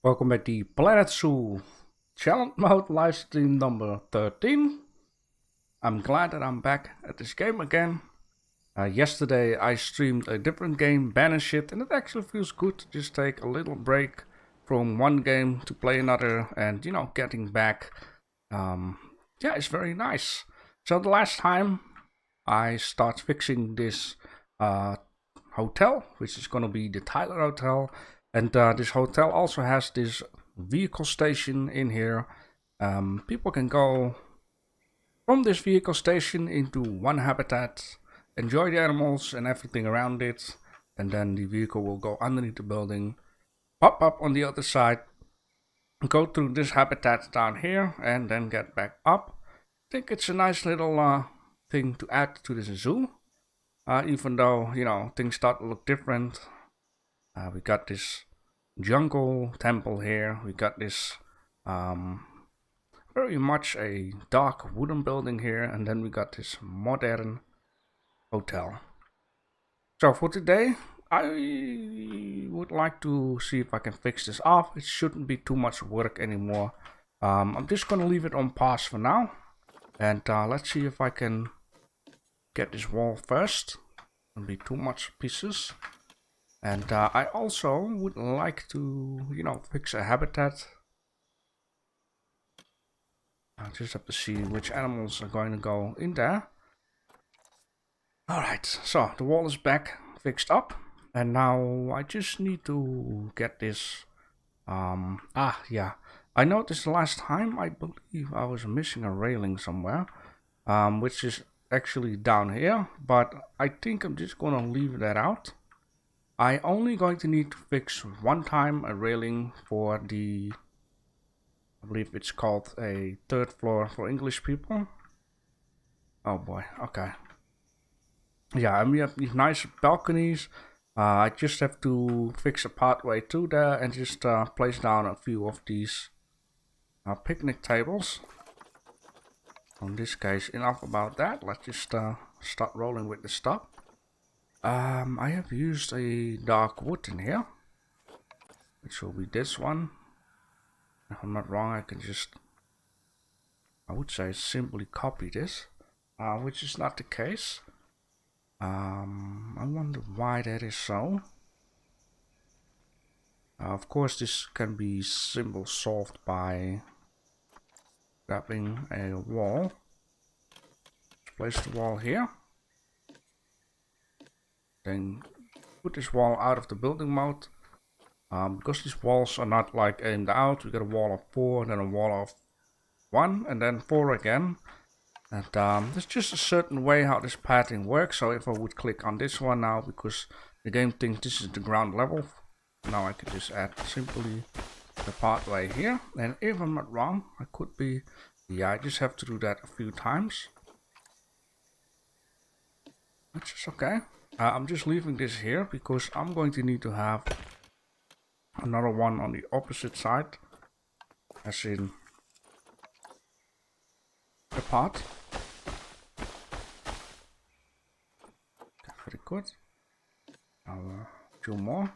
Welcome back to Planetzoo challenge mode livestream number 13. I'm glad that I'm back at this game again. Yesterday I streamed a different game, Banish It, and it actually feels good to just take a little break from one game to play another, and getting back. Yeah, it's very nice. So the last time I start fixing this hotel, which is gonna be the Tyler Hotel. And this hotel also has this vehicle station in here. People can go from this vehicle station into one habitat, enjoy the animals and everything around it, and then the vehicle will go underneath the building, pop up on the other side, go through this habitat down here, and then get back up. I think it's a nice little thing to add to this zoo. Even though, things start to look different. We got this jungle temple here. We got this very much a dark wooden building here. And then we got this modern hotel. So for today, I would like to see if I can fix this off. It shouldn't be too much work anymore. I'm just going to leave it on pause for now. And let's see if I can get this wall first. Won't be too much pieces. And I also would like to, fix a habitat. I just have to see which animals are going to go in there. Alright, so the wall is back, fixed up. And now I just need to get this. Yeah. I noticed last time, I believe I was missing a railing somewhere. Which is actually down here. But I think I'm just going to leave that out. I only going to need to fix one time a railing for the, I believe it's called a third floor for English people. Oh boy, okay. Yeah, and we have these nice balconies. I just have to fix a pathway to there and just place down a few of these picnic tables. In this case, enough about that. Let's just start rolling with the stuff. I have used a dark wood in here, which will be this one. If I'm not wrong, I can just, I would say simply copy this, which is not the case. I wonder why that is so. Of course, this can be simply solved by grabbing a wall. Let's place the wall here. Then put this wall out of the building mode. Because these walls are not like aimed out, we got a wall of 4, then a wall of 1, and then 4 again. And there's just a certain way how this pattern works. So if I would click on this one now, because the game thinks this is the ground level, now I can just add simply the pathway here. And if I'm not wrong, I could be, yeah, I just have to do that a few times. Which is okay. I'm just leaving this here because I'm going to need to have another one on the opposite side, as in the path. Okay, very good. Now two more.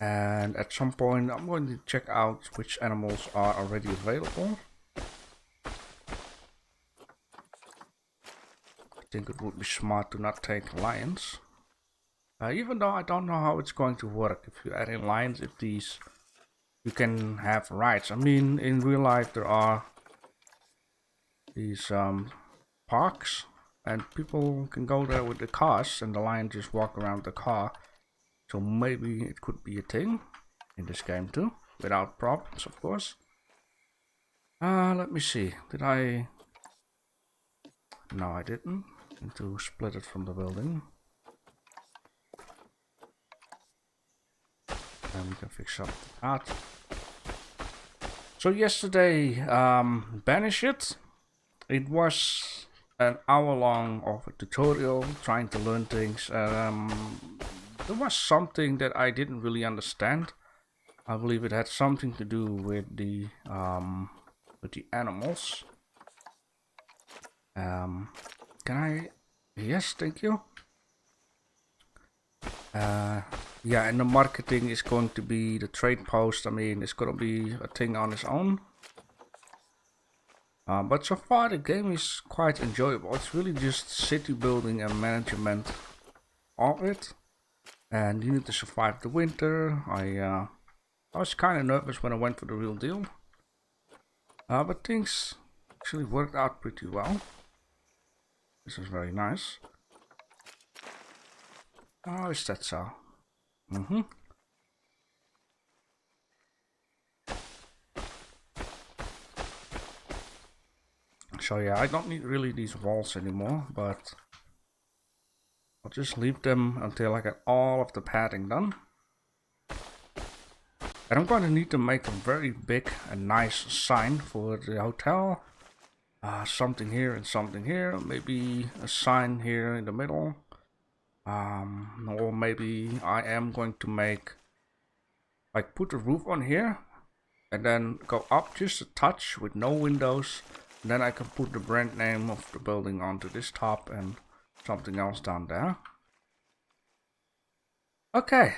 And at some point I'm going to check out which animals are already available. I think it would be smart to not take lions, even though I don't know how it's going to work. If you add in lions, if these you can have rides. I mean, in real life there are these parks, and people can go there with the cars, and the lion just walk around the car. So maybe it could be a thing in this game too, without problems, of course. Let me see. Did I? No, I didn't. To split it from the building, and we can fix up that. So yesterday, Banish It. It was an hour long of a tutorial trying to learn things. There was something that I didn't really understand. I believe it had something to do with the animals. Can I? Yes, thank you. Yeah, and the marketing is going to be the trade post. I mean, it's gonna be a thing on its own. But so far the game is quite enjoyable. It's really just city building and management of it. And you need to survive the winter. I was kind of nervous when I went for the real deal. But things actually worked out pretty well. This is very nice. Oh, is that so? Mm-hmm. So yeah, I don't need really these walls anymore, but I'll just leave them until I get all of the padding done. And I'm going to need to make a very big and nice sign for the hotel. Something here and something here. Maybe a sign here in the middle. Or maybe I am going to make, like, put a roof on here and then go up just a touch with no windows. And then I can put the brand name of the building onto this top and something else down there. Okay.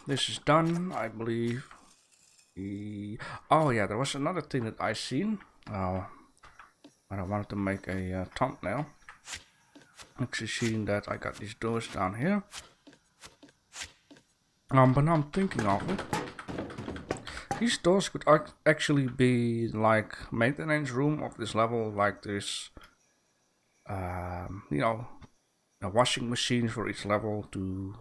This is done, I believe. Oh yeah, there was another thing that I seen. But I wanted to make a thumbnail. Actually seeing that I got these doors down here. But now I'm thinking of it. These doors could actually be like maintenance room of this level, like this, you know, a washing machine for each level to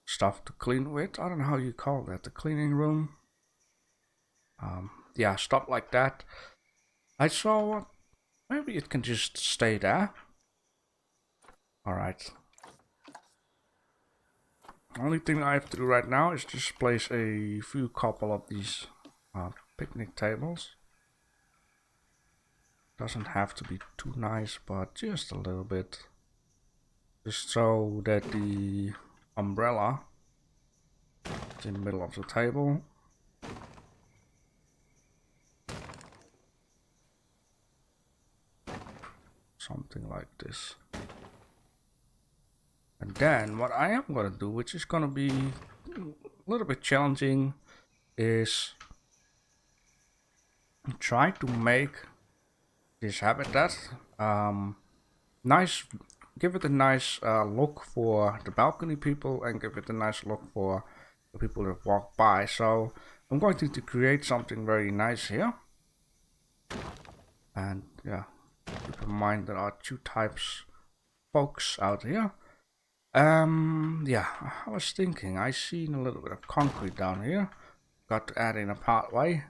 stuff to clean with. I don't know how you call that, the cleaning room. Yeah, stuff like that. I saw maybe it can just stay there. Alright. Only thing I have to do right now is just place a few couple of these picnic tables. Doesn't have to be too nice, but just a little bit. Just so that the umbrella is in the middle of the table. Something like this. And then what I am going to do, which is going to be a little bit challenging, is try to make this habitat nice, give it a nice look for the balcony people and give it a nice look for the people that walk by. So I'm going to create something very nice here. And yeah, keep in mind there are two types folks out here. Yeah, I was thinking, I seen a little bit of concrete down here. Got to add in a pathway.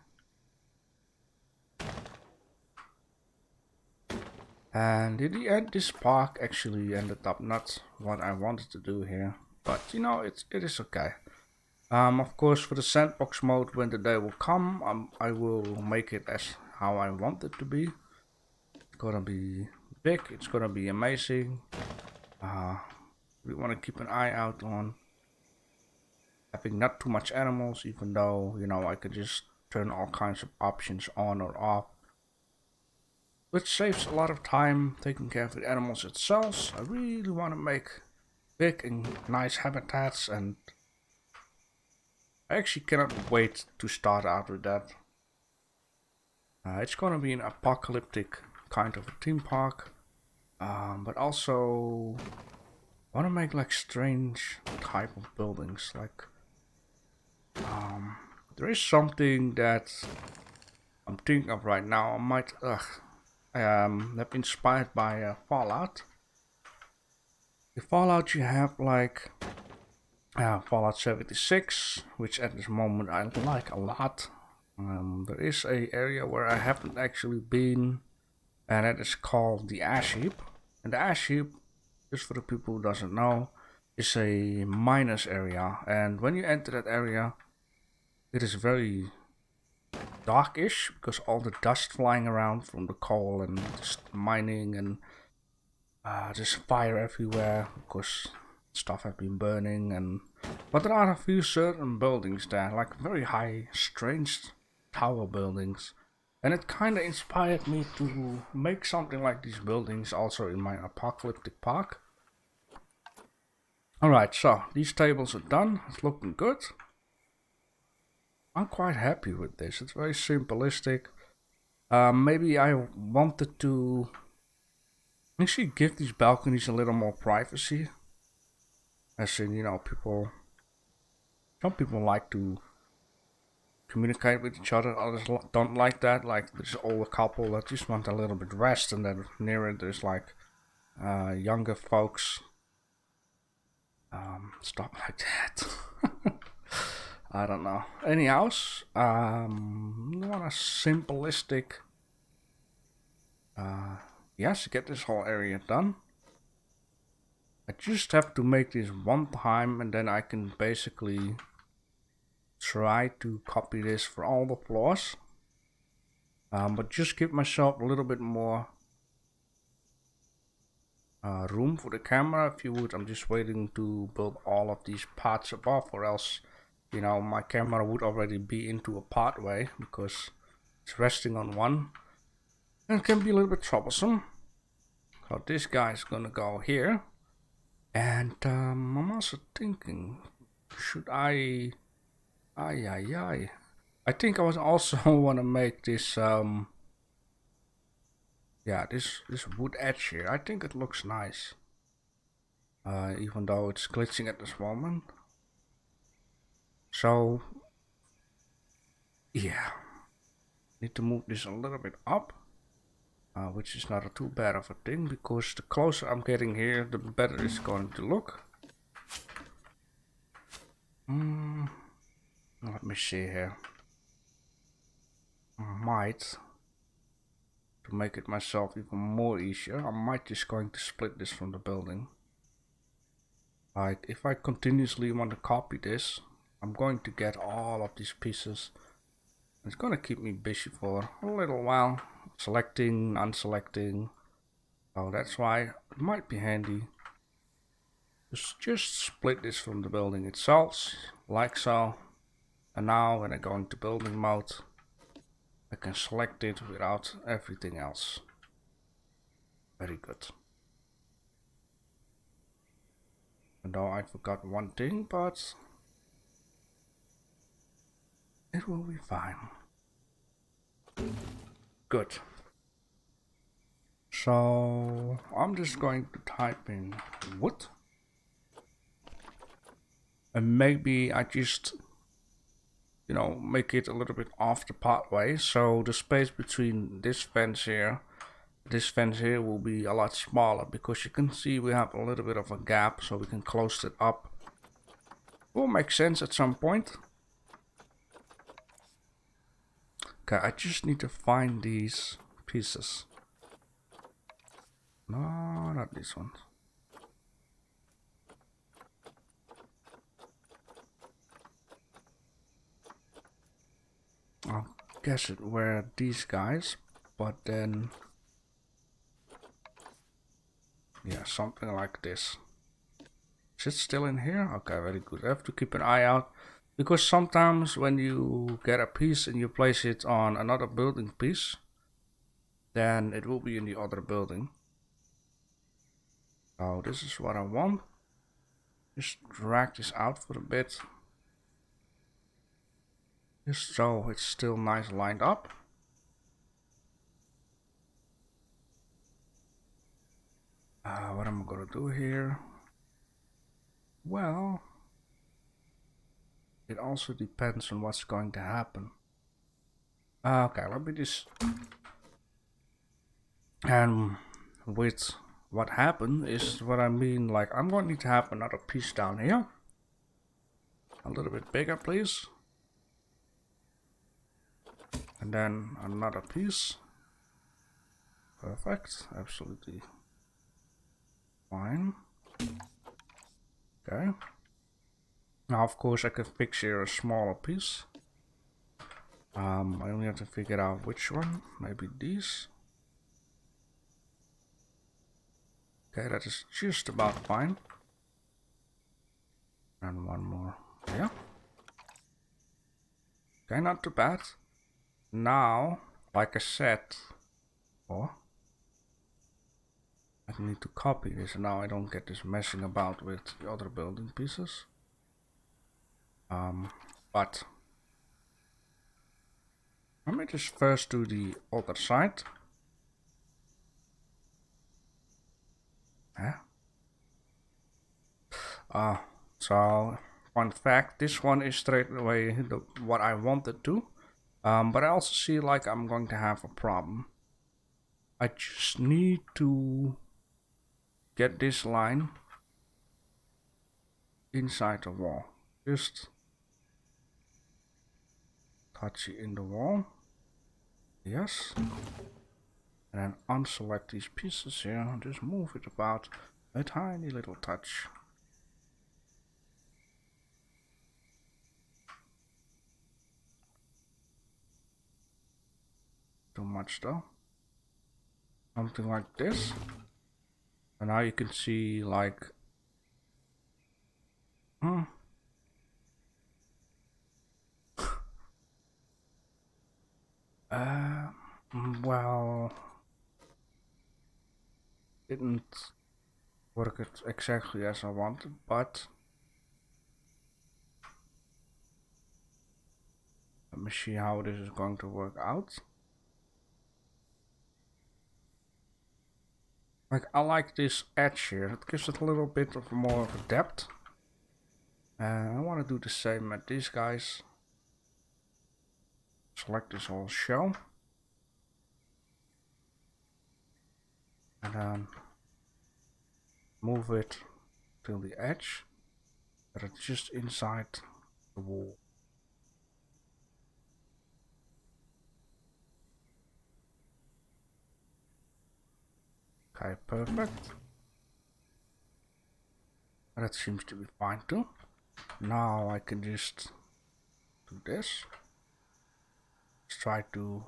And in the end, this park actually ended up not what I wanted to do here. But you know, it is okay. Of course, for the sandbox mode, when the day will come, I will make it as how I want it to be. It's gonna be big, it's gonna be amazing. We want to keep an eye out on having not too much animals, even though, you know, I could just turn all kinds of options on or off, which saves a lot of time taking care of the animals itself. I really want to make big and nice habitats, and I actually cannot wait to start out with that. It's gonna be an apocalyptic kind of a theme park, but also I want to make like strange type of buildings. Like there is something that I'm thinking of right now. I might have inspired by Fallout. In Fallout you have like Fallout 76, which at this moment I like a lot. There is a area where I haven't actually been, and it is called the Ash Heap. And the Ash Heap, just for the people who doesn't know, is a miners area. And when you enter that area, it is very darkish because all the dust flying around from the coal and just mining, and there's fire everywhere because stuff has been burning. But there are a few certain buildings there, like very high, strange tower buildings, and it kind of inspired me to make something like these buildings also in my apocalyptic park. Alright, so these tables are done. It's looking good. I'm quite happy with this. It's very simplistic. Maybe I wanted to actually give these balconies a little more privacy. As in, you know, some people like to communicate with each other, others don't like that. Like there's older couple that just want a little bit rest, and then near it there's like younger folks. Stop like that. I don't know. Anyhow, want a simplistic. Yes, get this whole area done. I just have to make this one time, and then I can basically try to copy this for all the floors. But just give myself a little bit more room for the camera, if you would. I'm just waiting to build all of these parts above, or else, you know, my camera would already be into a pathway because it's resting on one, and it can be a little bit troublesome. So this guy's gonna go here, and I'm also thinking, should I? I think I was also want to make this yeah, this wood edge here. I think it looks nice. Even though it's glitching at this moment. So yeah, need to move this a little bit up, which is not too bad of a thing, because the closer I'm getting here, the better it's going to look. Let me see here. I might, to make it myself even more easier, I might just going to split this from the building. Like if I continuously want to copy this, I'm going to get all of these pieces. It's going to keep me busy for a little while, selecting, unselecting. So that's why it might be handy just split this from the building itself, like so. And now when I go into building mode, I can select it without everything else. Very good. And though I forgot one thing, but it will be fine. Good. So I'm just going to type in wood. And maybe I just, you know, make it a little bit off the pathway, so the space between this fence here will be a lot smaller, because you can see we have a little bit of a gap, so we can close it up. Will make sense at some point. Okay, I just need to find these pieces. No, not these ones. I'll guess it were these guys, but then yeah, something like this. Is it still in here? Okay, very good. I have to keep an eye out, because sometimes when you get a piece and you place it on another building piece, then it will be in the other building. So this is what I want. Just drag this out for a bit, just so it's still nice lined up. What am I gonna do here? Well, it also depends on what's going to happen. Okay, let me just... And with what happened is what I mean, like I'm going to need to have another piece down here. A little bit bigger, please. And then another piece. Perfect, absolutely fine. Okay. Now of course I can fix here a smaller piece. I only have to figure out which one. Maybe these. Okay, that is just about fine. And one more. Yeah. Okay, not too bad. Now, like I said, I need to copy this, and now I don't get this messing about with the other building pieces. But let me just first do the other side. So fun fact, this one is straight away what I wanted to. But I also see like I'm going to have a problem. I just need to get this line inside the wall. Just touch it in the wall. Yes. And then unselect these pieces here and just move it about a tiny little touch. Too much though. Something like this. And now you can see like well, didn't work it exactly as I wanted, but let me see how this is going to work out. Like, I like this edge here. It gives it a little bit of more of a depth. And I want to do the same at these guys. Select this whole shell. And then move it till the edge. But it's just inside the wall. Okay, perfect. That seems to be fine too. Now I can just do this. Let's try to...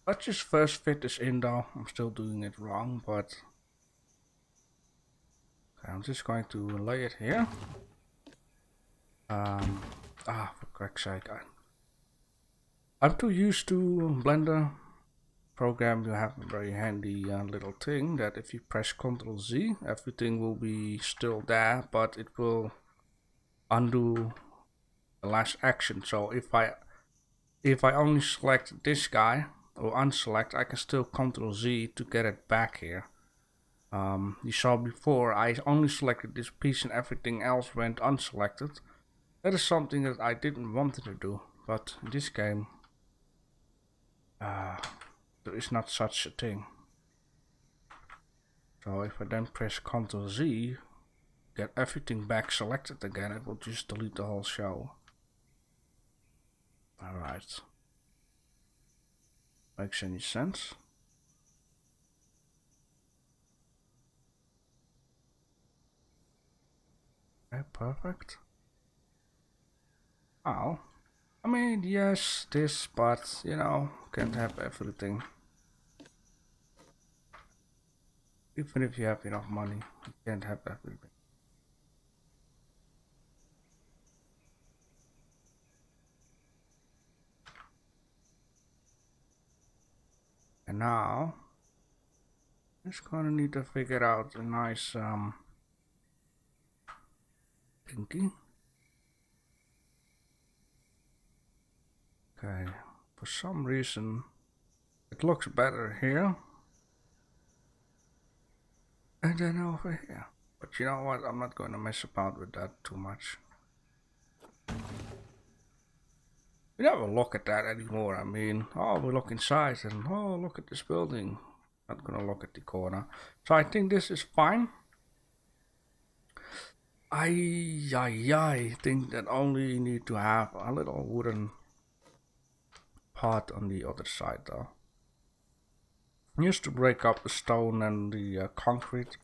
Let's just first fit this in though. I'm still doing it wrong, but... Okay, I'm just going to lay it here. For Christ's sake. I'm too used to Blender program. You have a very handy little thing that if you press Ctrl Z, everything will be still there, but it will undo the last action. So if I only select this guy or unselect, I can still Ctrl Z to get it back here. You saw before I only selected this piece and everything else went unselected. That is something that I didn't want to do, but in this game there is not such a thing. So if I then press Ctrl Z, get everything back selected again, it will just delete the whole show. Alright. Makes any sense? Okay, perfect. Oh. I mean, yes, this, but, you know, can't have everything. Even if you have enough money, you can't have everything. And now, just gonna need to figure out a nice, thingy. Okay, for some reason it looks better here and then over here. But you know what, I'm not going to mess about with that too much. We never look at that anymore. I mean, oh, we look inside and oh, look at this building. Not going to look at the corner. So I think this is fine. I think that only need to have a little wooden part on the other side though. Just to break up the stone and the concrete.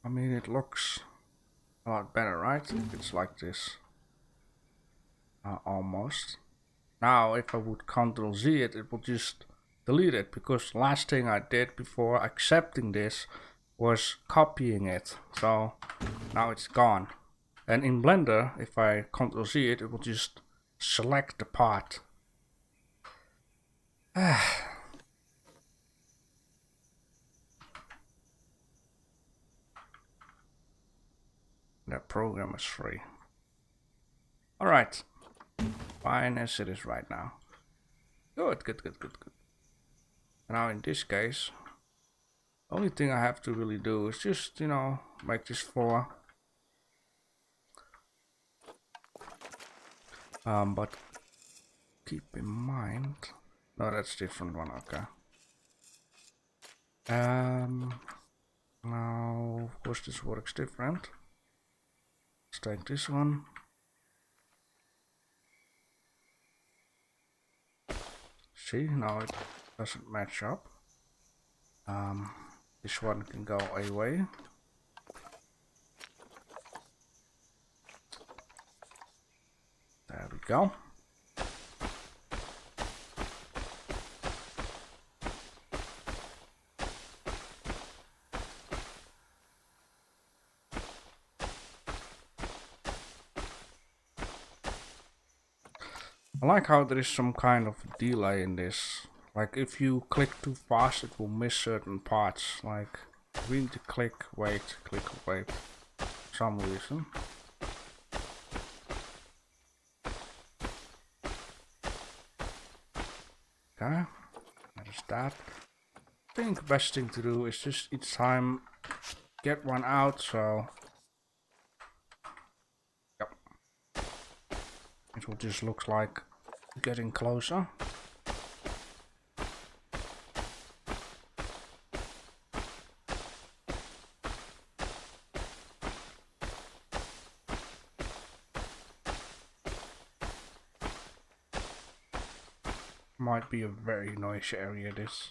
I mean, it looks a lot better, right? If it's like this. Almost. Now if I would Ctrl Z it, it will just delete it, because last thing I did before accepting this was copying it. So now it's gone. And in Blender, if I Ctrl Z it, it will just select the part. That program is free. Alright. Fine as it is right now. Good. Now in this case, the only thing I have to really do is just, you know, make this floor. But keep in mind, no, that's different one. Okay. Now of course this works different. Let's take this one. See, now it doesn't match up. This one can go away. There we go. I like how there is some kind of delay in this. Like if you click too fast, it will miss certain parts. Like we need to click, wait, for some reason. Okay, that is that. I think the best thing to do is just each time get one out, so yep. It will just look like getting closer. Might be a very noisy area, this.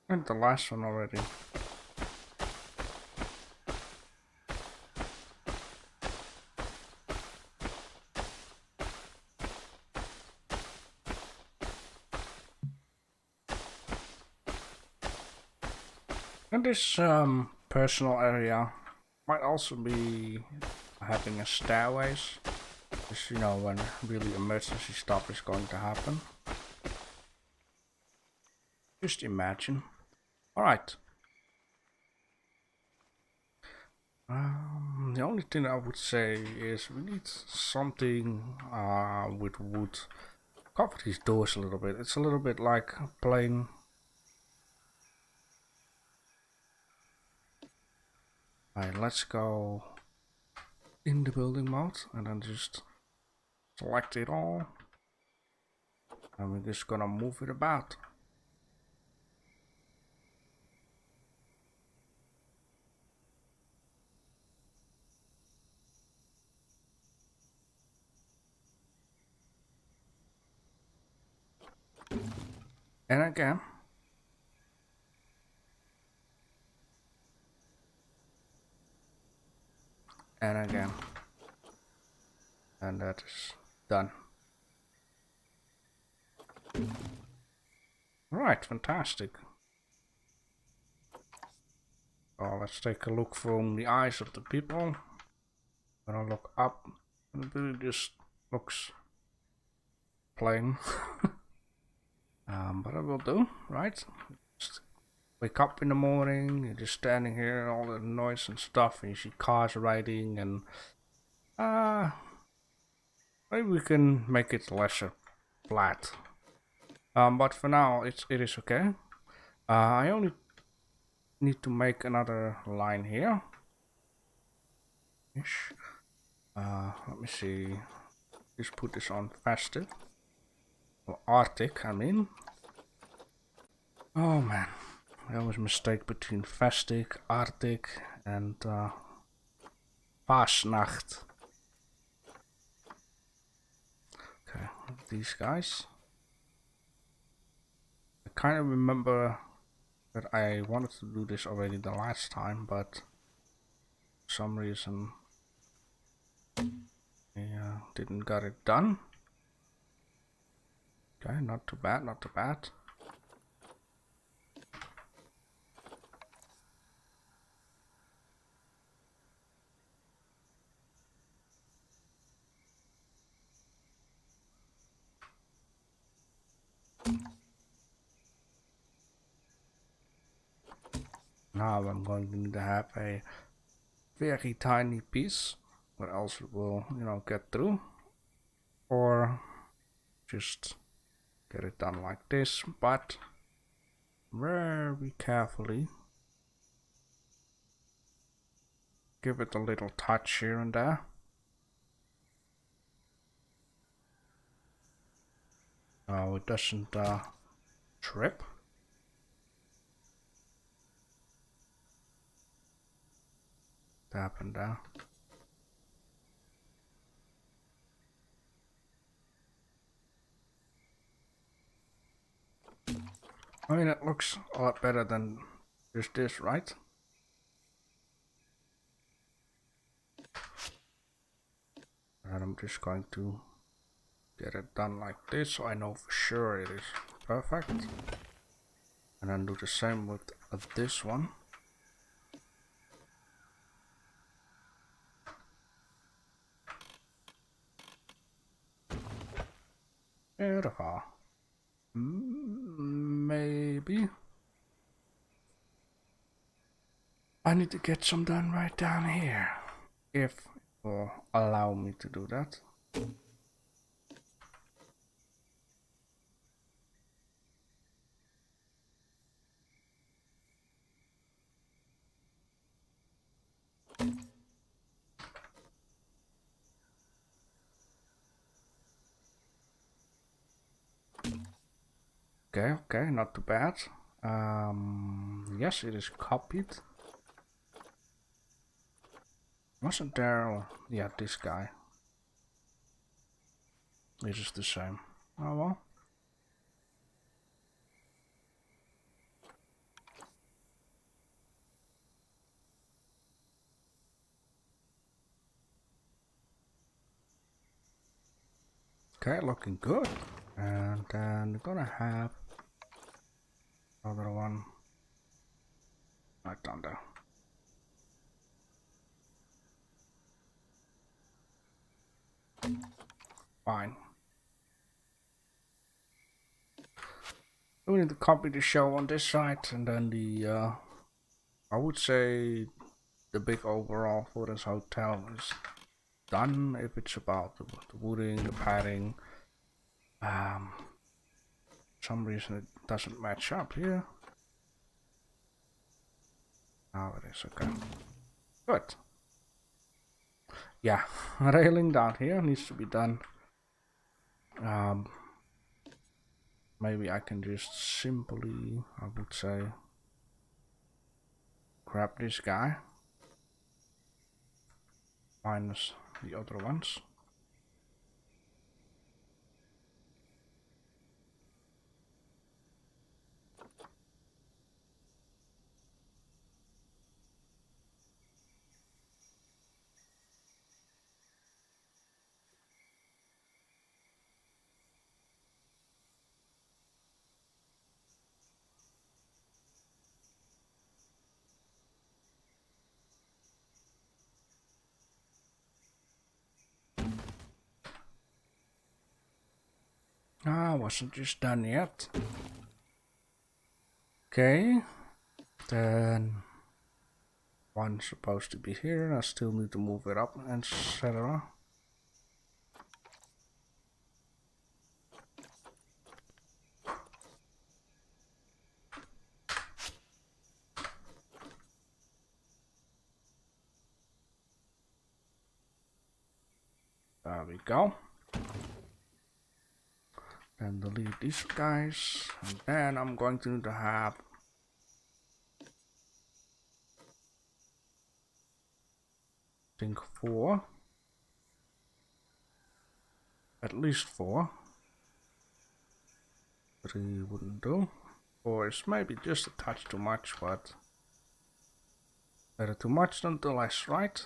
And the last one already. And this personal area might also be having a stairways. Just, you know, when really emergency stuff is going to happen. Just imagine. Alright. The only thing I would say is we need something with wood. Cover these doors a little bit. It's a little bit like playing. Alright, let's go in the building mode and then just select it all. And we're just gonna move it about. And again. And again. And that is done. Right, fantastic. Oh, let's take a look from the eyes of the people. When I look up, it really just looks plain. But I will do, right? Just wake up in the morning, you're just standing here, all the noise and stuff, and you see cars riding, and maybe we can make it lesser flat. But for now, it is okay. I only need to make another line here. Ish. Let me see. Just put this on festive. Or Arctic, I mean. Oh man. I always mistake between festive, Arctic, and Paasnacht. Okay, these guys. I kind of remember that I wanted to do this already the last time, but for some reason I didn't got it done. Okay, not too bad, not too bad. Now I'm going to need to have a very tiny piece, what else it will, get through. Or just get it done like this, but very carefully. Give it a little touch here and there. Oh, it doesn't trip. Tap and down. I mean, it looks a lot better than just this, right? And I'm just going to get it done like this, so I know for sure it is perfect. And then do the same with this one. Beautiful. Maybe I need to get some done right down here, if it will allow me to do that. Okay, not too bad. Yes, it is copied. Wasn't there? Yeah, this guy. This is the same. Oh well. Okay, looking good. And then we're gonna have another one right down there. Fine. We need to copy the show on this side, and then the I would say the big overall for this hotel is done. If it's about the wooding, the padding, some reason it doesn't match up here. Now it is okay. Good. Yeah, railing down here needs to be done. Maybe I can just simply, I would say, grab this guy minus the other ones. Ah, wasn't just done yet. Okay, then one's supposed to be here. I still need to move it up, etc. There we go. Then delete these guys, and then I'm going to need to have I think 4, at least 4. 3 wouldn't do. 4 is maybe just a touch too much, but better too much than too less, right?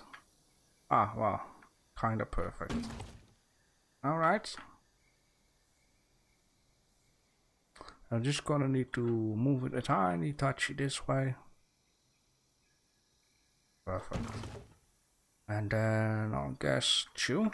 Ah, well, kinda perfect. Alright. I'm just gonna need to move it a tiny touchy this way. Perfect. And then I'll guess 2.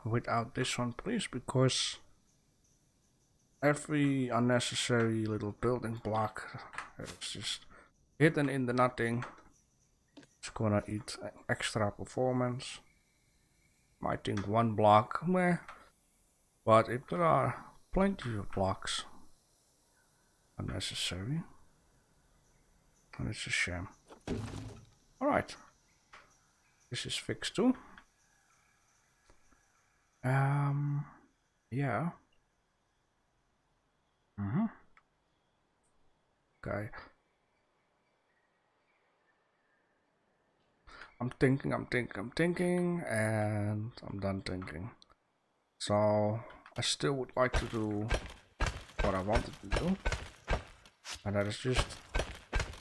Without this one, please, because every unnecessary little building block is just hidden in the nothing. It's gonna eat extra performance. Might think 1 block, meh. But if there are plenty of blocks unnecessary, and it's a shame. Alright. This is fixed too. Yeah. Okay. I'm thinking, and I'm done thinking. So I still would like to do what I wanted to do, and that is just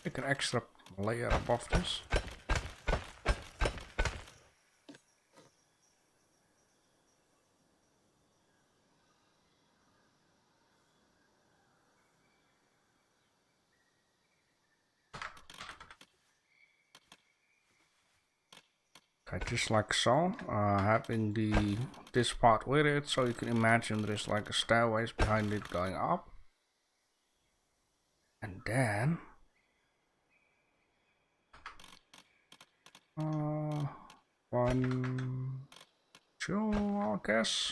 make an extra layer above this. Okay, just like so, having this part with it, so you can imagine there's like a stairways behind it going up. And then 1, 2, I guess.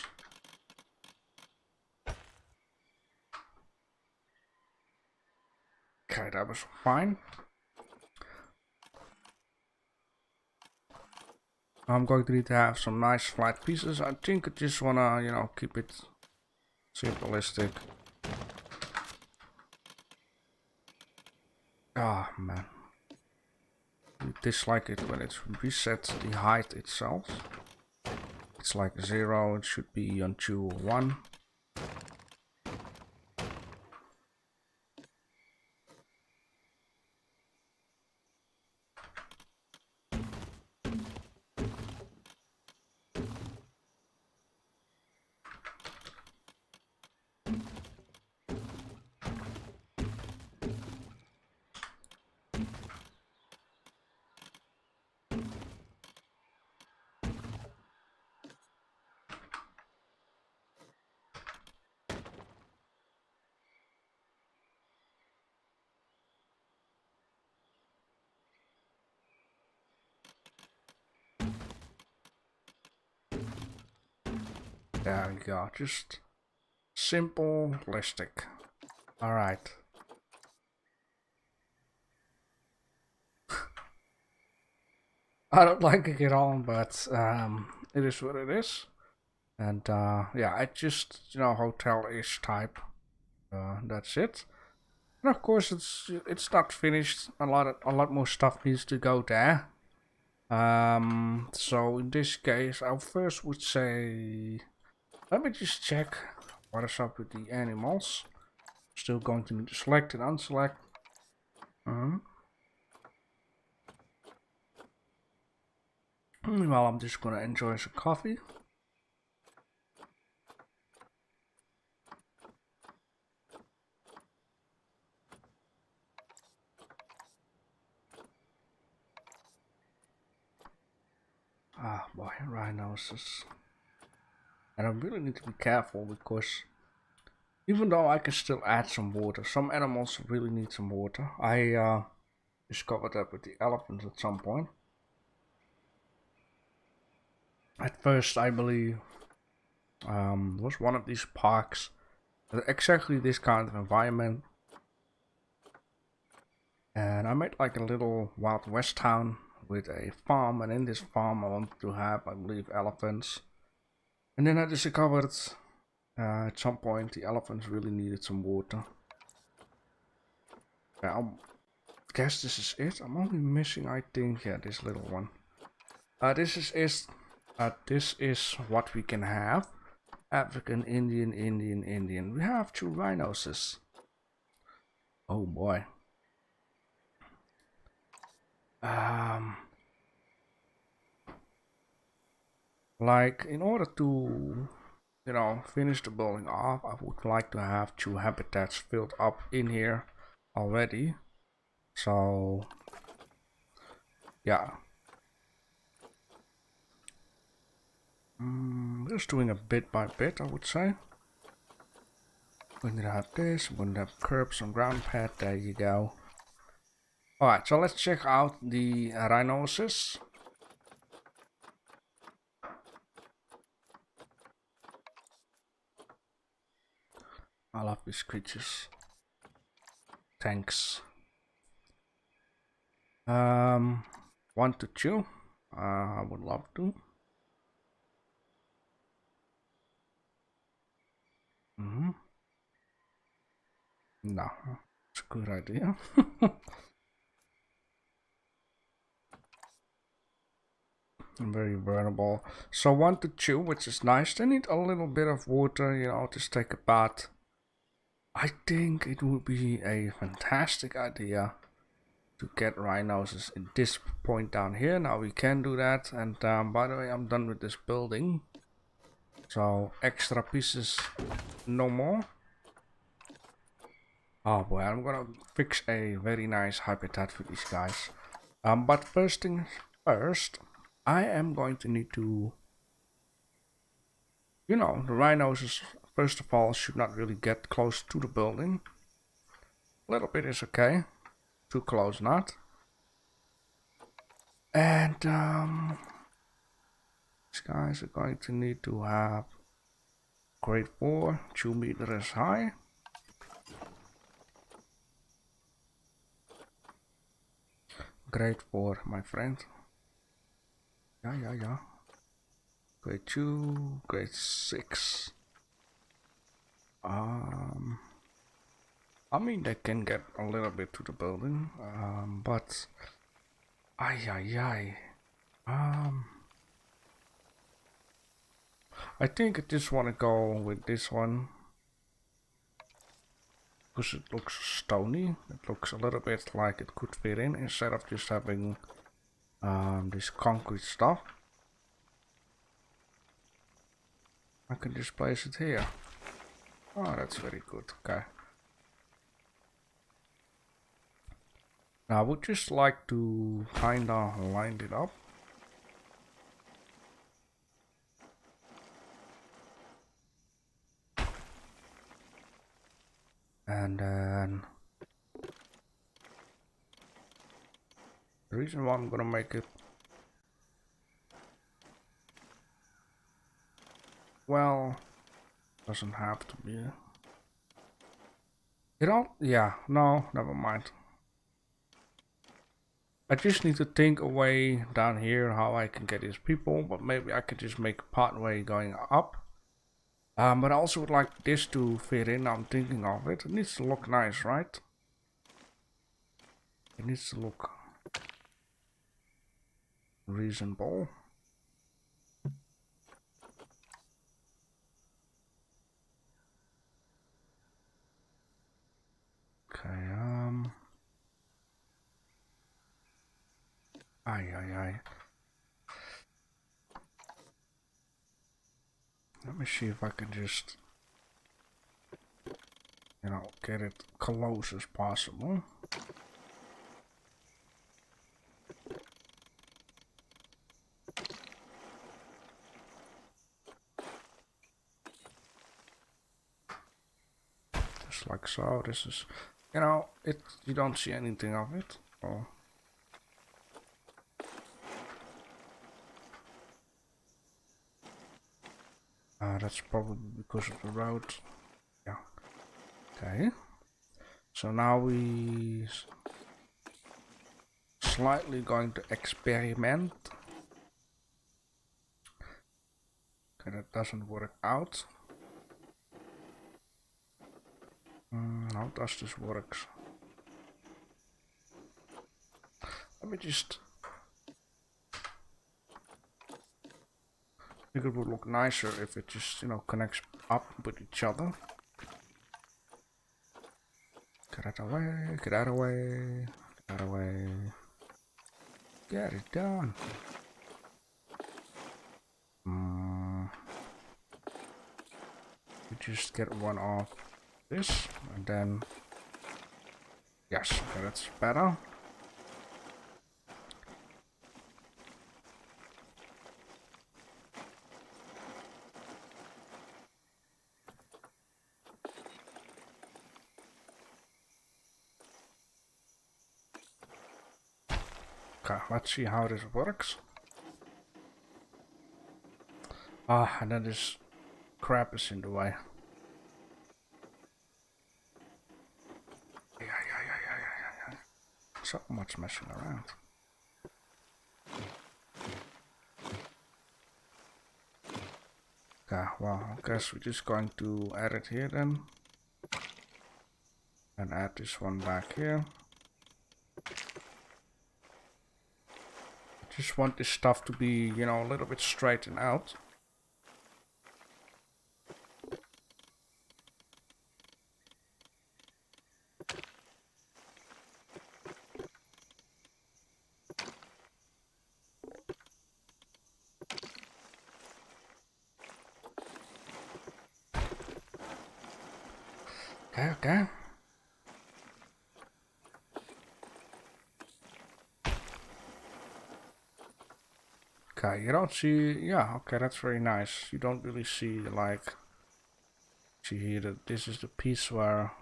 Okay, that was fine. I'm going to need to have some nice flat pieces. I think I just wanna, you know, keep it simplistic. Ah, man. I dislike it when it resets the height itself. It's like 0, it should be on 2 or 1. There we go, just simplistic. Alright. I don't like it at all, but it is what it is. And yeah, I just, you know, hotel-ish type. That's it. And of course, it's not finished. A lot more stuff needs to go there. So in this case, I first would say, let me just check what is up with the animals. Still going to need to select and unselect. Well, I'm just gonna enjoy some coffee. Ah, boy, rhinoceros. And I really need to be careful because even though I can still add some water, some animals really need some water. I discovered that with the elephants at some point. At first, I believe, was one of these parks, exactly this kind of environment. And I made like a little Wild West town with a farm, and in this farm I wanted to have, I believe, elephants. And then I discovered at some point the elephants really needed some water. Yeah, I guess this is it. I'm only missing, I think, yeah, this little one. This is what we can have. African, Indian, Indian, Indian. We have 2 rhinoces. Oh boy. Like in order to, you know, finish the building off, I would like to have 2 habitats filled up in here already. So yeah. Just doing a bit by bit, I would say. We're gonna have this, we're gonna have curbs on ground pad, there you go. Alright, so let's check out the rhinoceros. I love these creatures. Thanks. 1 to 2. I would love to. No, it's a good idea. Very vulnerable. So 1 to 2, which is nice. They need a little bit of water, you know, to take a bath. I think it would be a fantastic idea to get rhinos at this point down here. Now we can do that. And by the way, I'm done with this building. So extra pieces, no more. Oh boy, I'm gonna fix a very nice habitat for these guys. But first things first, I am going to need to, you know, the rhinos first of all should not really get close to the building. A little bit is okay, too close not. And these guys are going to need to have grade 4, 2 meters high. Grade 4, my friend. Yeah. Grade 2, grade 6. I mean, they can get a little bit to the building, but I think I just want to go with this one because it looks stony. It looks a little bit like it could fit in instead of just having this concrete stuff. I can just place it here. Oh, that's very good. Okay. Now I would just like to kinda line it up. And then the reason why I'm gonna make it, well, doesn't have to be. You know, yeah, no, never mind. I just need to think a way down here how I can get these people, but maybe I could just make a pathway going up. But I also would like this to fit in. I'm thinking of it. It needs to look nice, right? It needs to look reasonable. Okay, Aye. Let me see if I can just, you know, get it close as possible. Just like so. This is, you know, you don't see anything of it. Oh. That's probably because of the road. Yeah. Okay. So now we slightly going to experiment. Okay, that doesn't work out. How does this work? Let me just think it would look nicer if it just, you know, connects up with each other. Get out of the way, get out of the way, get out of the way. Get it done. We just get one off this, and then yes, okay, that's better. Okay, let's see how this works. Ah, and then this crap is in the way. Yeah. So much messing around. Okay, well, I guess we're just going to add it here then. And add this one back here. I just want this stuff to be, you know, a little bit straightened out. Okay. Okay, you don't see, yeah, okay, that's very nice. You don't really see, like, see here that this is the piece where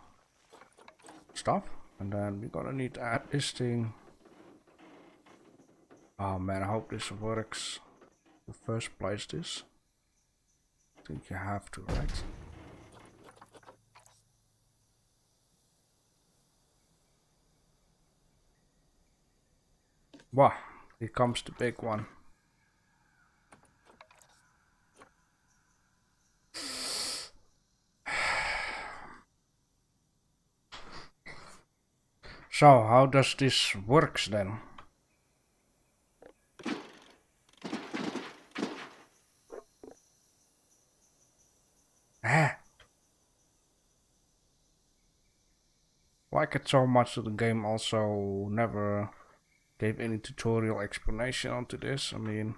stop, and then we're gonna need to add this thing. Oh man, I hope this works. To first place this. I think you have to, right? Wow, here comes the big one. So, how does this works then? Like it so much that the game also never gave any tutorial explanation onto this. I mean,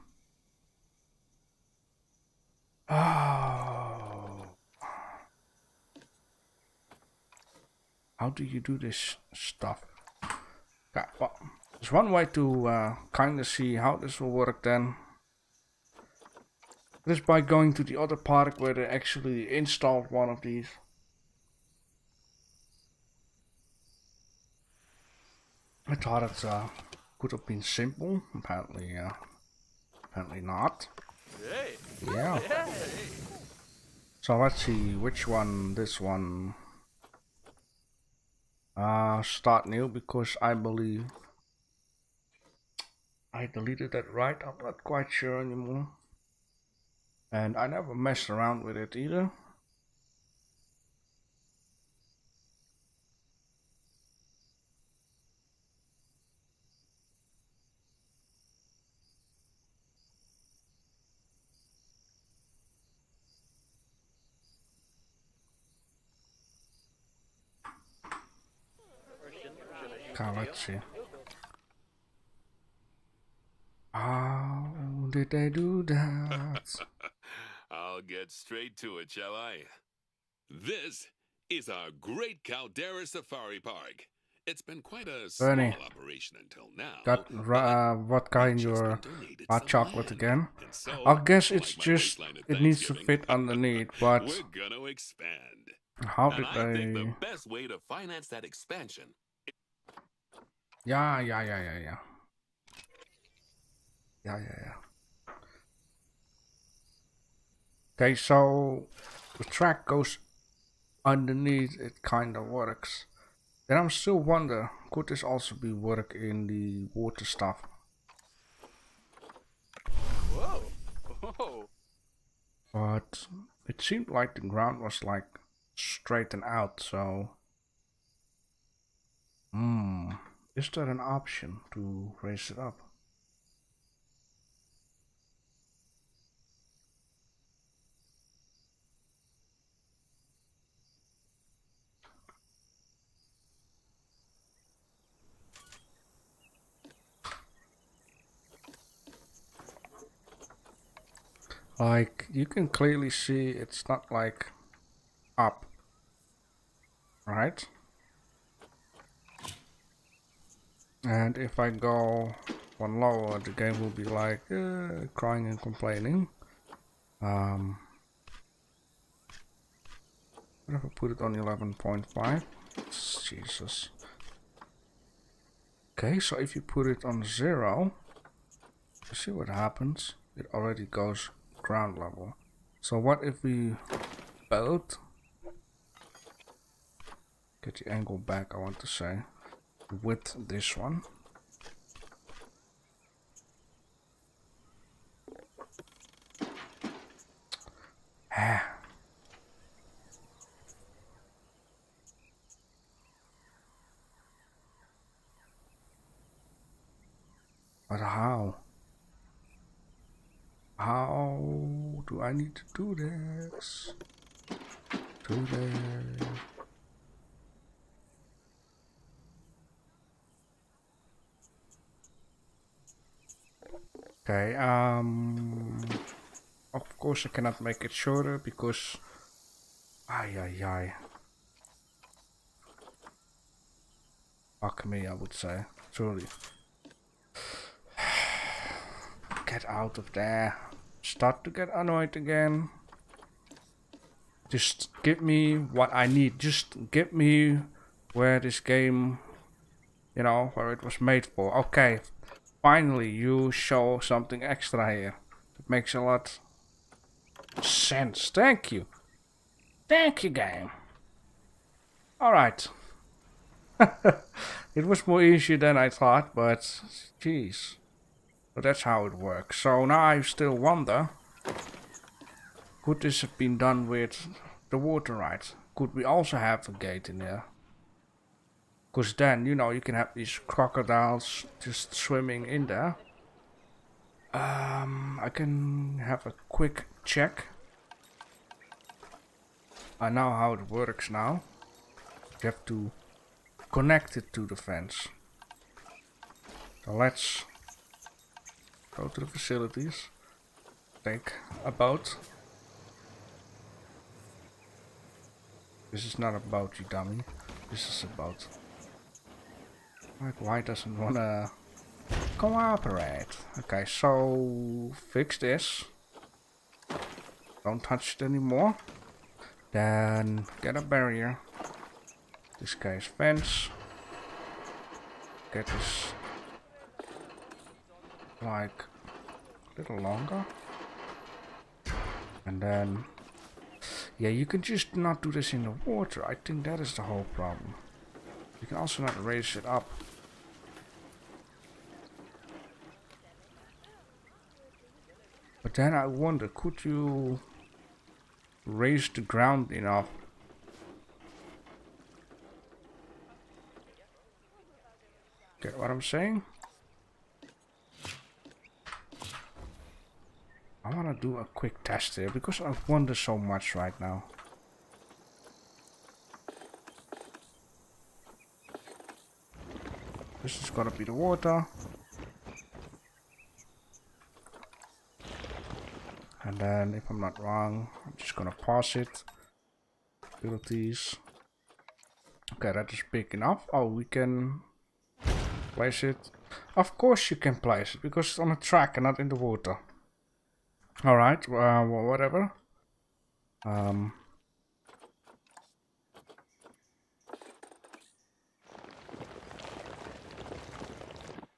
oh, how do you do this stuff? Okay, well, there's one way to kind of see how this will work then. It is by going to the other part where they actually installed one of these. I thought it could have been simple. Apparently not. Yeah. So let's see which one. This one. Start new, because I believe I deleted that, right? I'm not quite sure anymore. And I never messed around with it either. Okay, let's see. How did they do that? I'll get straight to it, shall I? This is our great Caldera Safari Park. It's been quite a Bernie, small operation until now. got vodka in your hot chocolate again? I guess it's just, it needs to fit underneath, but we're gonna expand. how did And I think the they... best way to finance that expansion. Yeah. Okay, so the track goes underneath, it kind of works. Then I'm still wonder, could this also be work in the water stuff? Whoa. But it seemed like the ground was like straightened out, so... Is there an option to raise it up? Like, you can clearly see it's not like up, right? And if I go one lower, the game will be like crying and complaining. What if I put it on 11.5? Jesus. Okay, so if you put it on 0, you see what happens? It already goes ground level. So what if we both get the angle back, I want to say, with this one. Ah. But how? How do I need to do this? Do this. Okay, of course I cannot make it shorter because ay. Fuck me, I would say. Truly. Get out of there. Start to get annoyed again. Just give me what I need. Just give me where this game, you know, where it was made for. Okay, finally you show something extra here. It makes a lot of sense. Thank you. Thank you, game. Alright. It was more easier than I thought, but jeez. But that's how it works. So now I still wonder, could this have been done with the water right? Could we also have a gate in there? Because then, you know, you can have these crocodiles just swimming in there. I can have a quick check. I know how it works now. You have to connect it to the fence. So let's go to the facilities. Take a boat. This is not a boat, you dummy. This is a boat. Like, why doesn't wanna cooperate? Okay, so fix this. Don't touch it anymore. Then get a barrier. This case fence. Get this like a little longer. And then yeah, you can just not do this in the water. I think that is the whole problem. You can also not raise it up. But then I wonder, could you raise the ground enough? Get what I'm saying? I want to do a quick test here because I wonder so much right now. This is gonna be the water. And then, if I'm not wrong, I'm just gonna pause it. Abilities. Okay, that is big enough. Oh, we can place it. Of course you can place it, because it's on a track and not in the water. Alright, well, whatever.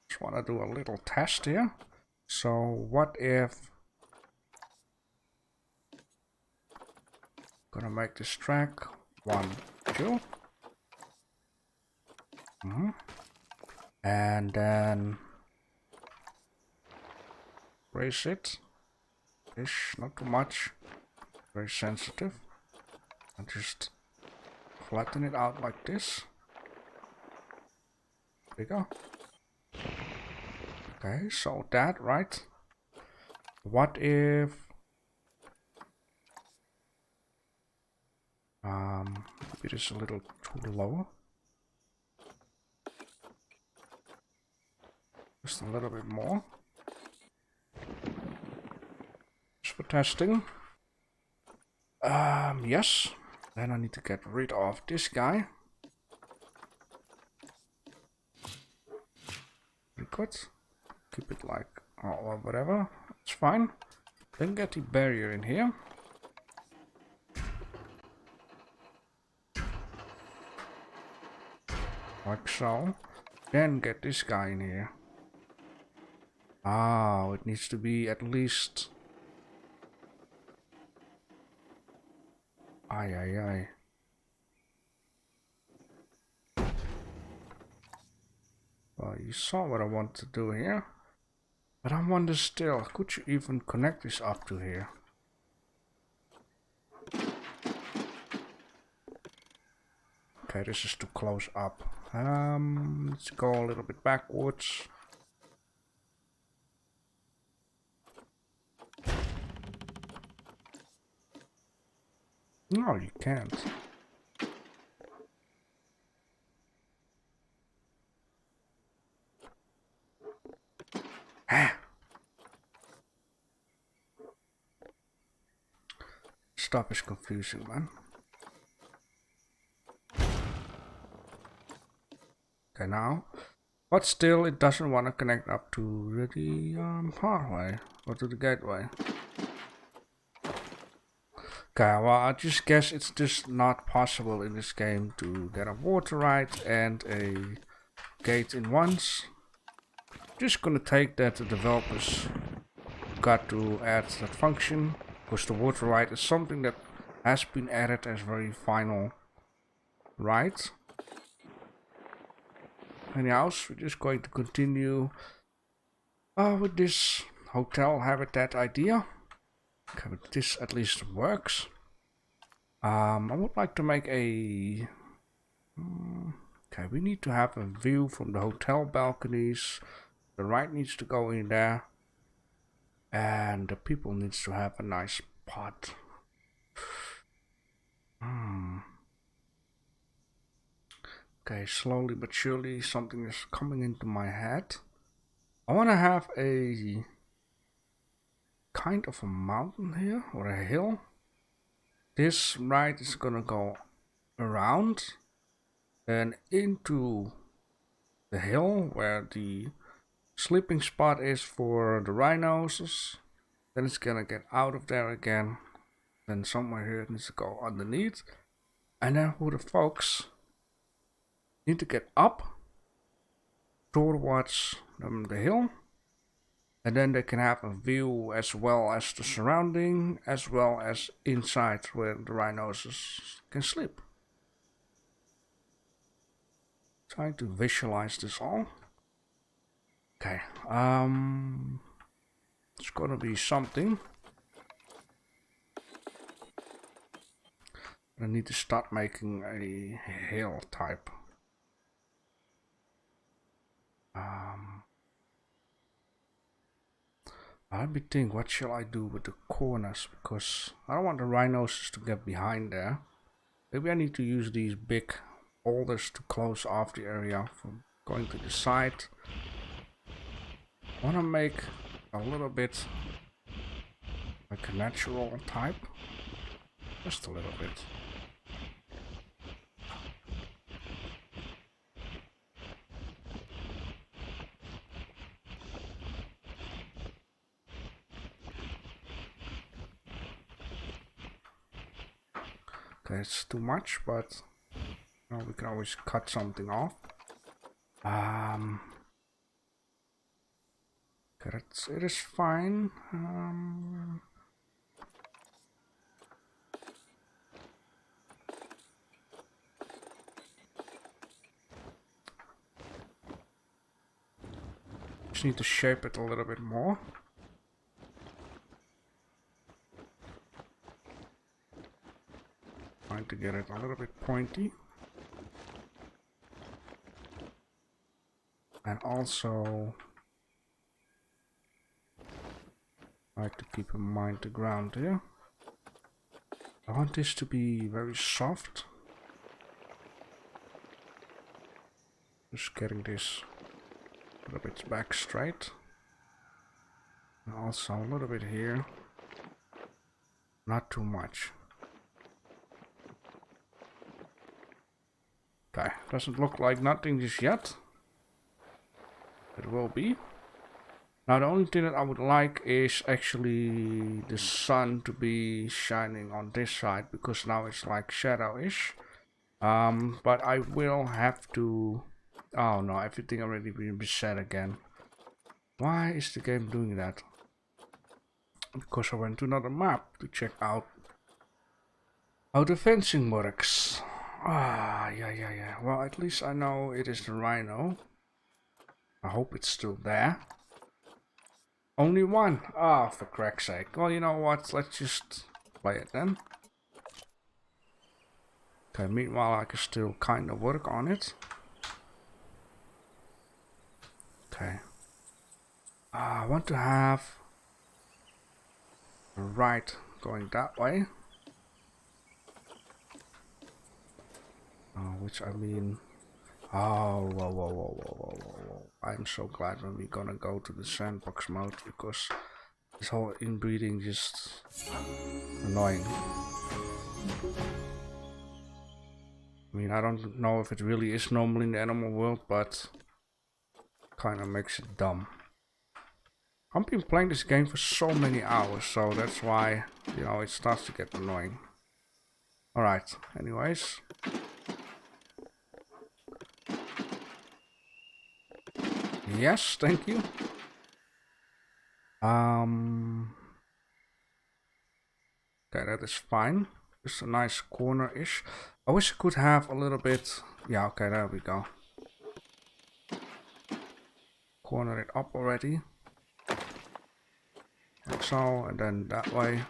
Just want to do a little test here. So, what if... Gonna make this track 1, 2. And then raise it. Ish, not too much. Very sensitive. And just flatten it out like this. There we go. Okay, so that, right? What if... maybe it is a little too low. Just a little bit more. Just for testing. Yes. Then I need to get rid of this guy. Very good. Keep it like, or whatever. It's fine. Then get the barrier in here. Like so. Then get this guy in here. Oh, it needs to be at least... Aye, aye, aye. Well, you saw what I want to do here. But I wonder still, could you even connect this up to here? Okay, this is too close up. Let's go a little bit backwards. No, you can't. Stuff is confusing, man. Okay, now. But still, it doesn't want to connect up to the pathway or to the gateway. Okay, well, I just guess it's just not possible in this game to get a water right and a gate in once. Just gonna take that the developers got to add that function, because the water right is something that has been added as very final right. Anyhow, we're just going to continue with this hotel habitat idea. Okay, but this at least works. I would like to make a... okay, we need to have a view from the hotel balconies. The right needs to go in there. And the people needs to have a nice pot. Okay, slowly but surely something is coming into my head. I want to have a kind of a mountain here, or a hill. This ride is gonna go around and into the hill where the sleeping spot is for the rhinos. Then it's gonna get out of there again. Then somewhere here it needs to go underneath. And then who the folks need to get up towards the hill. And then they can have a view as well as the surrounding, as well as inside where the rhinos can sleep. Trying to visualize this all. Okay, it's gonna be something. I need to start making a hill type. Let me think, what shall I do with the corners? Because I don't want the rhinos to get behind there. Maybe I need to use these big boulders to close off the area from going to the side. I want to make a little bit like a natural type. Just a little bit. Okay, it's too much, but you know, we can always cut something off. Okay, it is fine. Just need to shape it a little bit more. Trying to get it a little bit pointy. And also like to keep in mind the ground here. I want this to be very soft. Just getting this a little bit back straight. And also a little bit here. Not too much. Okay, doesn't look like nothing just yet. It will be. Now the only thing that I would like is actually the sun to be shining on this side, because now it's like shadowish. But I will have to... Oh no, everything already been reset again. Why is the game doing that? Because I went to another map to check out how the fencing works. Ah, yeah. Well, at least I know it is the rhino. I hope it's still there. Only one. Ah, for crack's sake. Well, you know what? Let's just play it then. Okay, meanwhile I can still kind of work on it. Okay. I want to have a right going that way. Which I mean... Oh, whoa. I'm so glad when we're gonna go to the sandbox mode, because this whole inbreeding just annoying. I mean, I don't know if it really is normal in the animal world, but kind of makes it dumb. I've been playing this game for so many hours, so that's why, you know, it starts to get annoying. Alright, anyways. Yes, thank you. Okay, that is fine. Just a nice corner-ish. I wish I could have a little bit... Yeah, okay, there we go. Corner it up already. Like so, and then that way.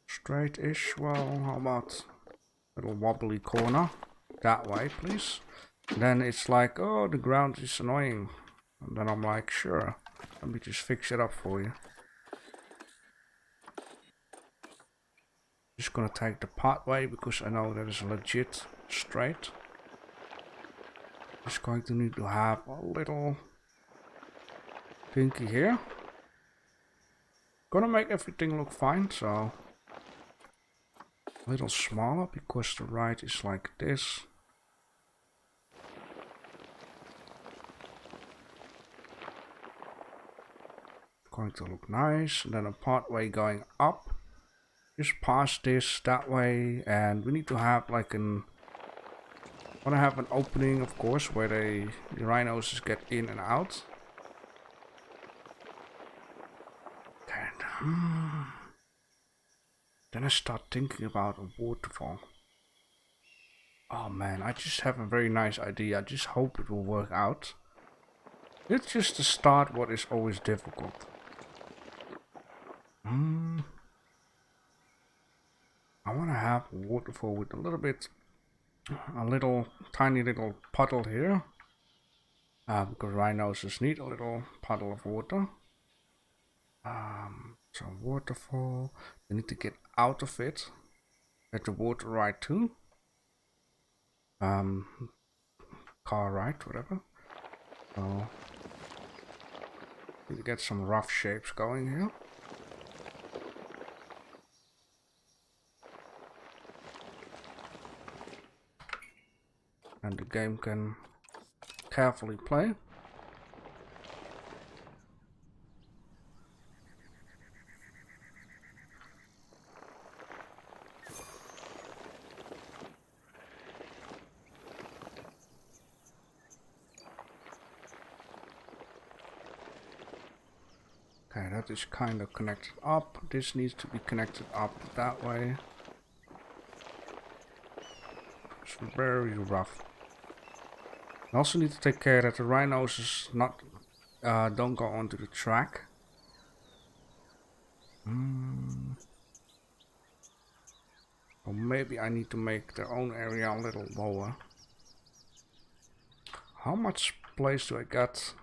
Straight-ish. Well, how about a little wobbly corner? That way, please. And then it's like, oh, the ground is annoying. And then I'm like, sure, let me just fix it up for you. Just gonna take the part way because I know that is legit straight. Just going to need to have a little thingy here. Gonna make everything look fine, so a little smaller because the right is like this. Going to look nice, and then a pathway going up just past this that way, and we need to have like an... want to have an opening, of course, where the rhinos just get in and out. And then I start thinking about a waterfall. Oh man, I just have a very nice idea. I just hope it will work out. It's just to start what is always difficult. I want to have a waterfall with a little tiny little puddle here. Because rhinos just need a little puddle of water. So waterfall, they need to get out of it. Get the water right too. Car right, whatever. So need to get some rough shapes going here. And the game can carefully play. Okay, that is kind of connected up. This needs to be connected up that way. It's very rough. I also need to take care that the rhinos is not don't go onto the track. Or maybe I need to make their own area a little lower. How much place do I got?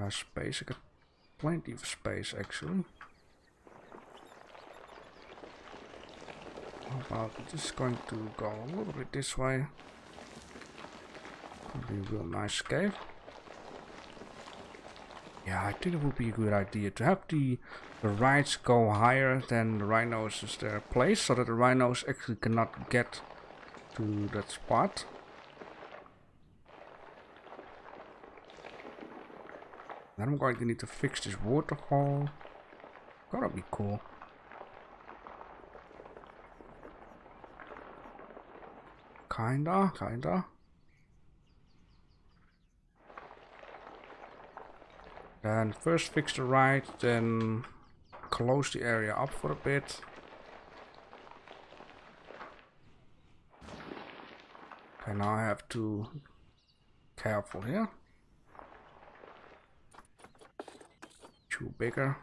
Space. I got plenty of space actually. How about just going to go a little bit this way? Be a real nice cave. Yeah, I think it would be a good idea to have the rides go higher than the rhinos is their place, so that the rhinos actually cannot get to that spot. Then I'm going to need to fix this waterfall. Gonna be cool. Kinda. Then first fix the ride, then close the area up for a bit. Okay, now I have to be careful here. Too bigger.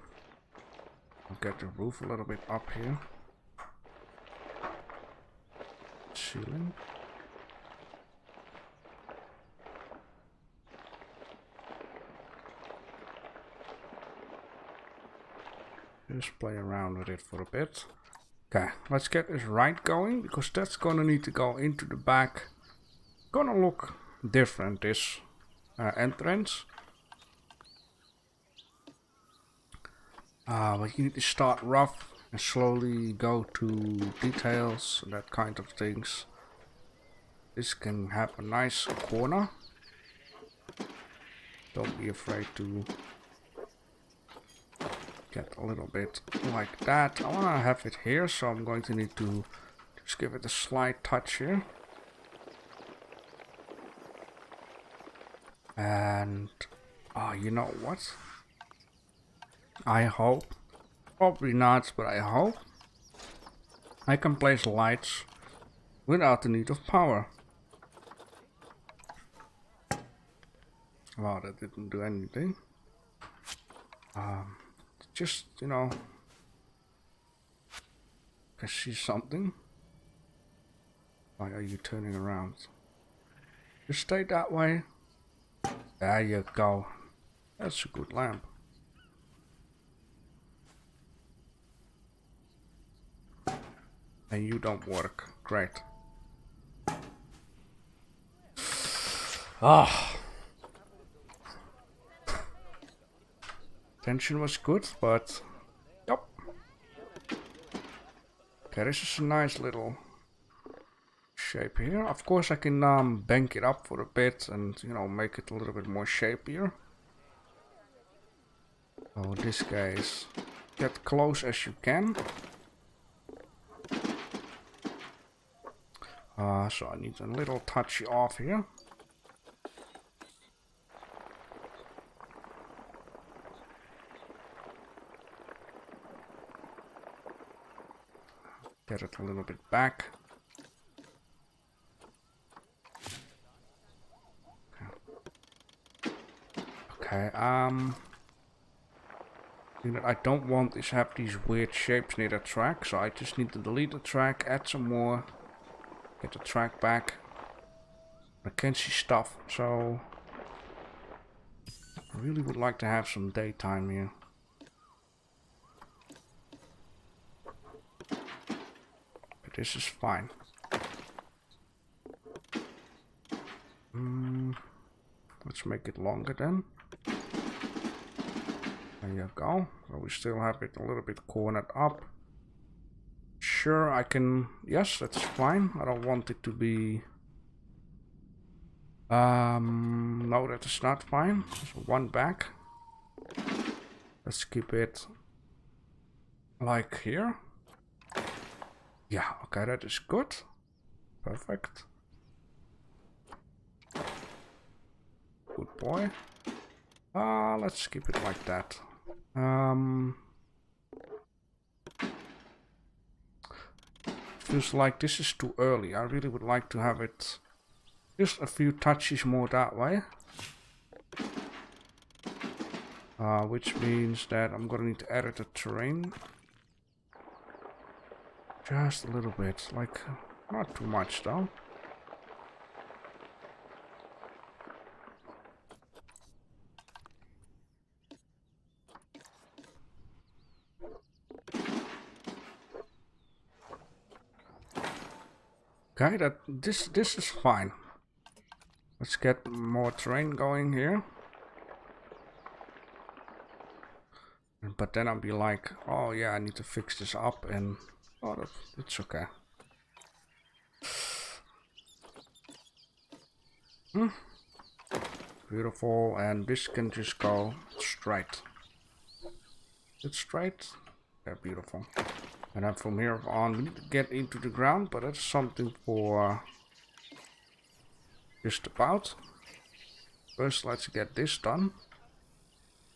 I'll get the roof a little bit up here. Ceiling. Just play around with it for a bit. Okay, let's get this ride going, because that's gonna need to go into the back. Gonna look different, this entrance. But you need to start rough and slowly go to details and that kind of things. This can have a nice corner. Don't be afraid to get a little bit like that. I want to have it here, so I'm going to need to just give it a slight touch here. And you know what? I hope, probably not, but I hope I can place lights without the need of power. Wow, that didn't do anything. Just, you know, can see something. Why are you turning around? Just stay that way. There you go. That's a good lamp. And you don't work. Great. Ah. Tension was good, but yep. Okay, this is a nice little shape here. Of course I can bank it up for a bit and, you know, make it a little bit more shapier. Oh, this guy is get close as you can. So I need a little touchy off here. Get it a little bit back. Okay, I don't want to have these weird shapes near the track, so I just need to delete the track, add some more, get the track back. I can't see stuff, so I really would like to have some daytime here. But this is fine. Let's make it longer then. There you go. So we still have it a little bit cornered up. Sure, I can... Yes, that's fine. I don't want it to be... No, that is not fine. So one back. Let's keep it like here. Yeah, okay, that is good. Perfect. Good boy. Let's keep it like that. Feels like this is too early. I really would like to have it just a few touches more that way. Which means that I'm gonna need to edit the terrain. Just a little bit, like not too much though. Okay, this is fine. Let's get more terrain going here. But then I'll be like, oh yeah, I need to fix this up, and oh, it's okay. Beautiful, and this can just go straight. It's straight. Yeah, beautiful. And then from here on, we need to get into the ground, but that's something for just about. First, let's get this done.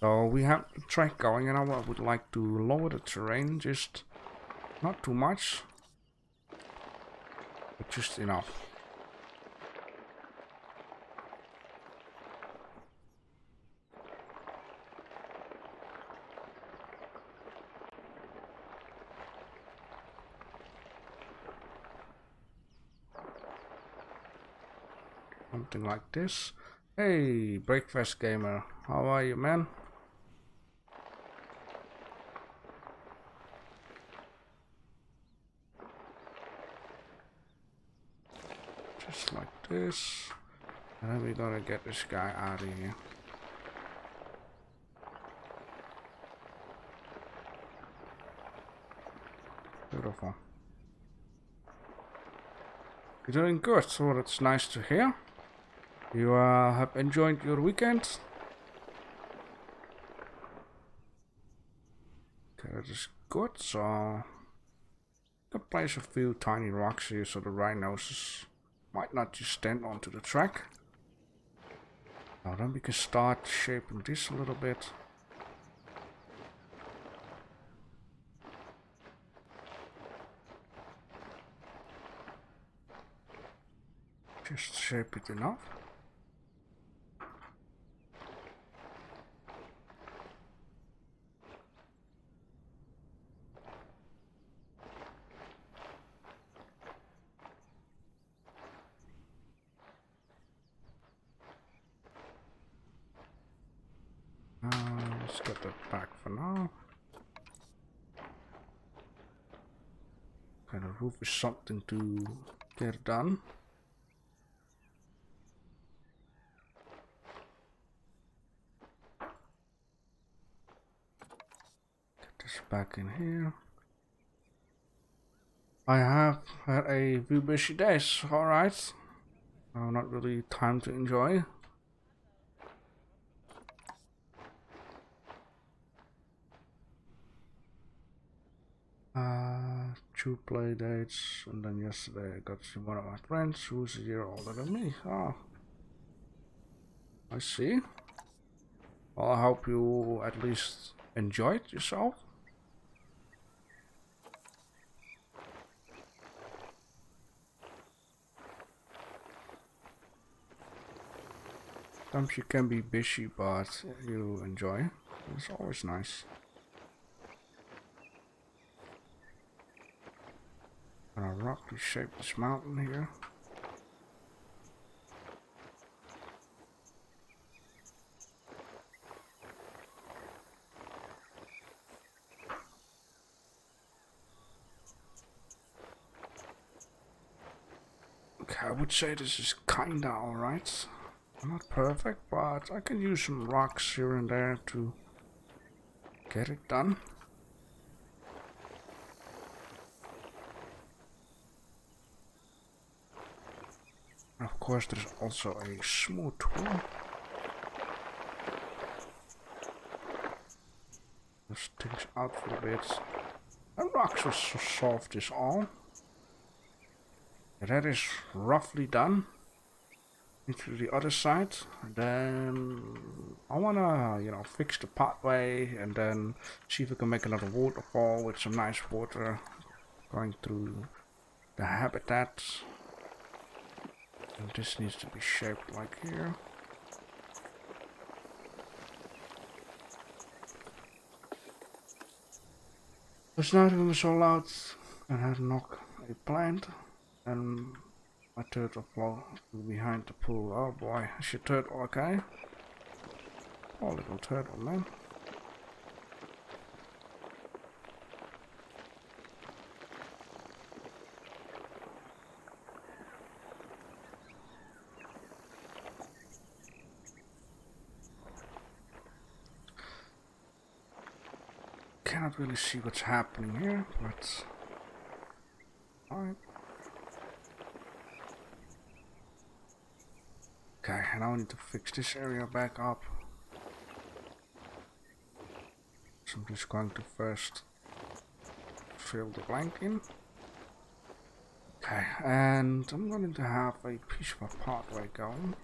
So we have the track going, and I would like to lower the terrain, just not too much, but just enough. Something like this. Hey, Breakfast Gamer, how are you, man? Just like this. And then we're gonna get this guy out of here. Beautiful. You're doing good, so that's nice to hear. You have enjoyed your weekend? Okay, that is good. So I can place a few tiny rocks here so the rhinos might not just stand onto the track. Now then we can start shaping this a little bit. Just shape it enough. Let's get that back for now. Okay, the roof is something to get done. Get this back in here. I have had a few busy days, alright. Not really time to enjoy. 2 play dates, and then yesterday I got to see one of my friends who's a year older than me. Oh, I see. Well, I hope you at least enjoyed yourself. Sometimes you can be busy, but you enjoy. It's always nice. Gonna roughly shape this mountain here. Okay, I would say this is kinda alright. Not perfect, but I can use some rocks here and there to get it done. Of course, there's also a smooth tool. This things out for a bit. And rocks will solve this all. That is roughly done. Into the other side. And then I wanna, fix the pathway and then see if we can make another waterfall with some nice water going through the habitat. And this needs to be shaped like here. It's not even so loud, and I had to knock a plant, and my turtle flew behind the pool. Oh boy, is your turtle okay? Oh, little turtle, man. cannot really see what's happening here, but alright. Okay, now I need to fix this area back up. So I'm just going to first fill the blank in. Okay, and I'm going to have a piece of a pathway going.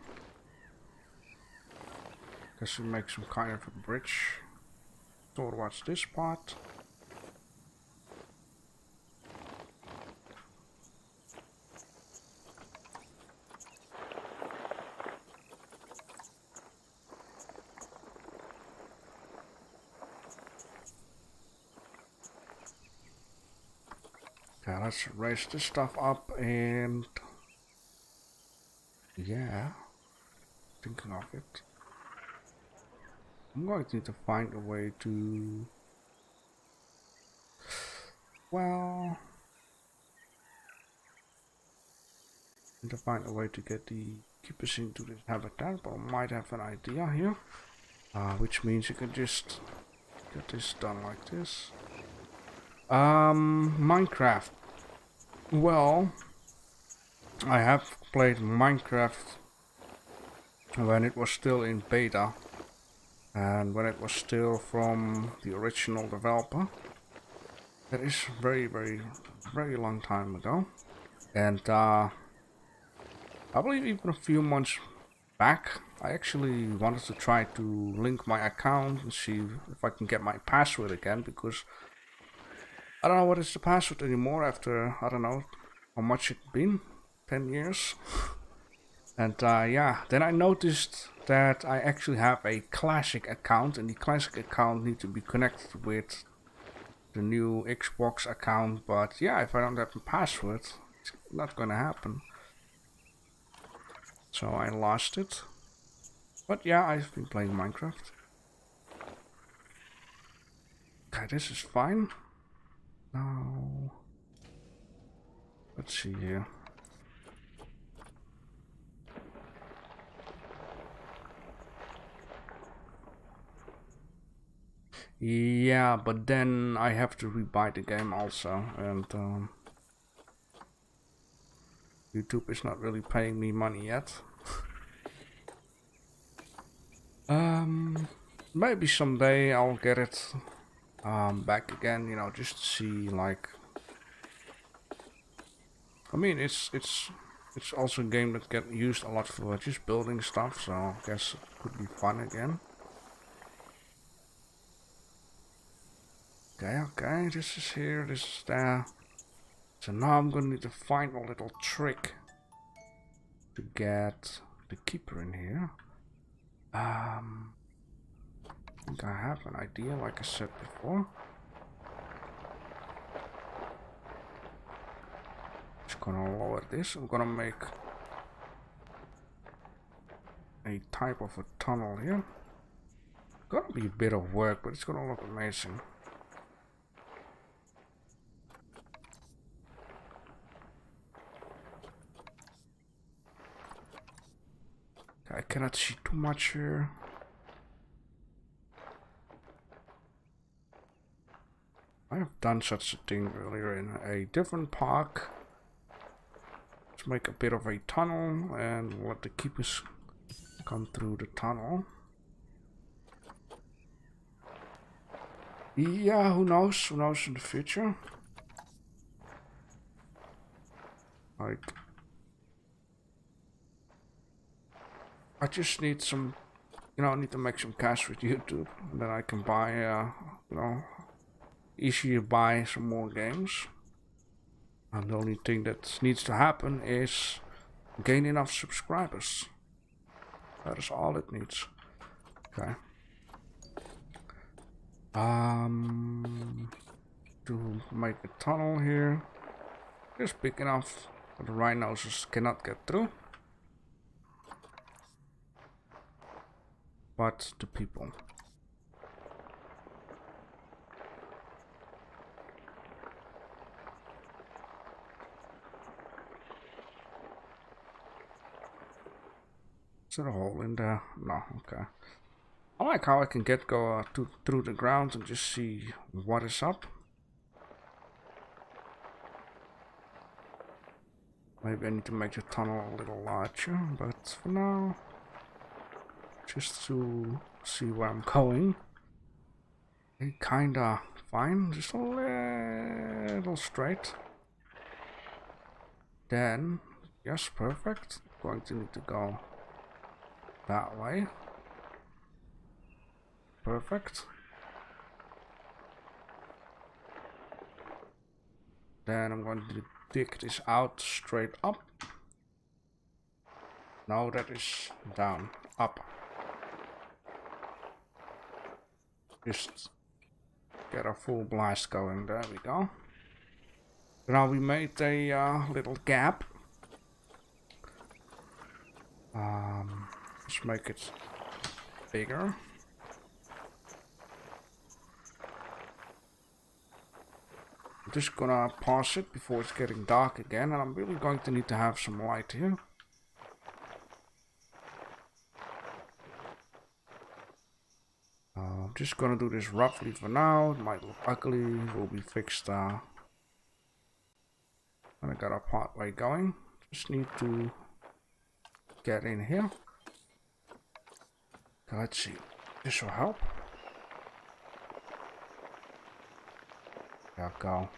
Guess we make some kind of a bridge towards this part. Okay, let's raise this stuff up and yeah, thinking of it. I'm going to need to find a way to, well, need to find a way to get the keepers into this habitat, but I might have an idea here. Which means you can just get this done like this. Minecraft. Well, I have played Minecraft when it was still in beta and when it was still from the original developer. That is very long time ago. And I believe even a few months back I actually wanted to try to link my account and see if I can get my password again, because I don't know what is the password anymore after, I don't know how much it's been, 10 years. And yeah, then I noticed that I actually have a classic account, and the classic account needs to be connected with the new Xbox account. But yeah, if I don't have a password, it's not gonna happen. So I lost it. But yeah, I've been playing Minecraft. Okay, this is fine. Now, let's see here. Yeah, but then I have to rebuy the game also, and YouTube is not really paying me money yet. Maybe someday I'll get it back again, you know, just to see, like, I mean, it's also a game that get used a lot for just building stuff, so I guess it could be fun again. Okay, this is here, this is there. So now I'm gonna need to find a little trick to get the keeper in here. I think I have an idea, like I said before. Just gonna lower this. I'm gonna make a type of a tunnel here. Gonna be a bit of work, but it's gonna look amazing. I cannot see too much here. I have done such a thing earlier in a different park. Let's make a bit of a tunnel and let the keepers come through the tunnel. Yeah, who knows? Who knows in the future? Like, I just need some, you know, I need to make some cash with YouTube, and then I can buy, you know, easier buy some more games. And the only thing that needs to happen is gain enough subscribers. That is all it needs. Okay. To make a tunnel here, just big enough so the rhinoceros cannot get through. But the people. Is there a hole in there? No, okay. I like how I can go through the ground and just see what is up. Maybe I need to make the tunnel a little larger, but for now, just to see where I'm going. Okay, kinda fine, just a little straight. Then, yes, perfect. Going to need to go that way. Perfect. Then I'm going to dig this out straight up. No, that is down, up. Just get a full blast going. There we go. Now we made a little gap. Let's make it bigger. I'm just gonna pause it before it's getting dark again, and I'm really going to need to have some light here. I'm just gonna do this roughly for now. It might look ugly, it will be fixed when I got a pathway going. Just need to get in here. Okay, let's see. This will help. There we go.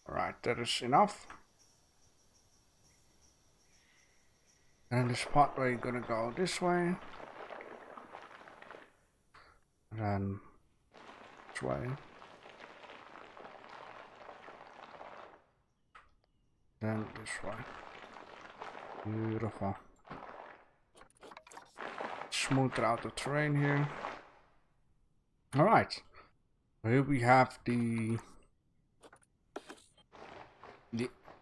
Alright, that is enough. And this pathway gonna go this way. And then this way. Then this way. Beautiful. Smooth out the terrain here. Alright. Here we have the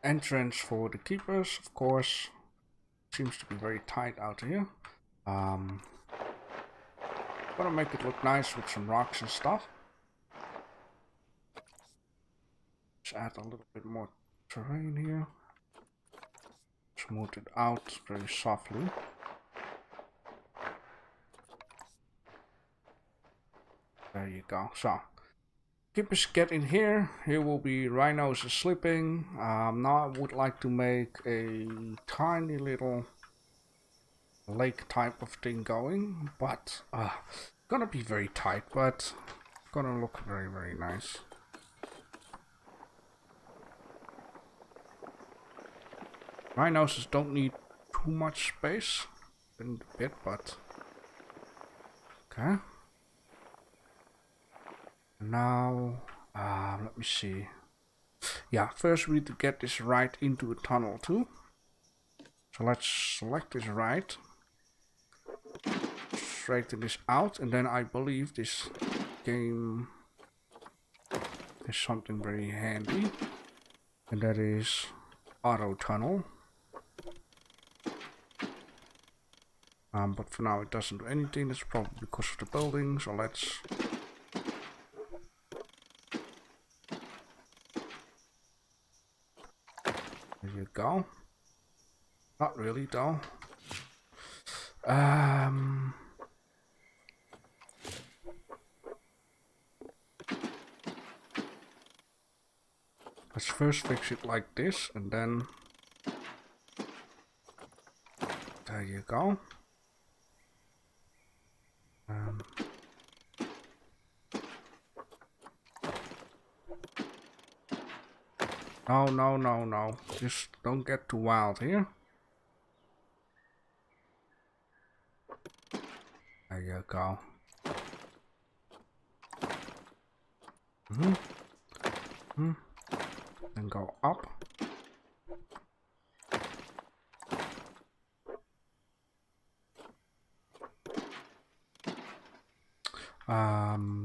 entrance for the keepers, of course. Seems to be very tight out here. Gonna make it look nice with some rocks and stuff. Just add a little bit more terrain here. Smooth it out very softly. There you go. So, keepers get in here. Here will be rhinos sleeping. Now I would like to make a tiny little lake type of thing going, but gonna be very tight, but gonna look very, very nice. Rhinos don't need too much space in the pit, but okay. Now, let me see. Yeah, first we need to get this right into a tunnel too. So let's select this right. Straighten this out, and then I believe this game is something very handy. And that is auto tunnel. But for now it doesn't do anything. That's probably because of the building, so let's there you go. Not really though. Let's first fix it like this, and then there you go. No. Just don't get too wild here. There you go. Then go up.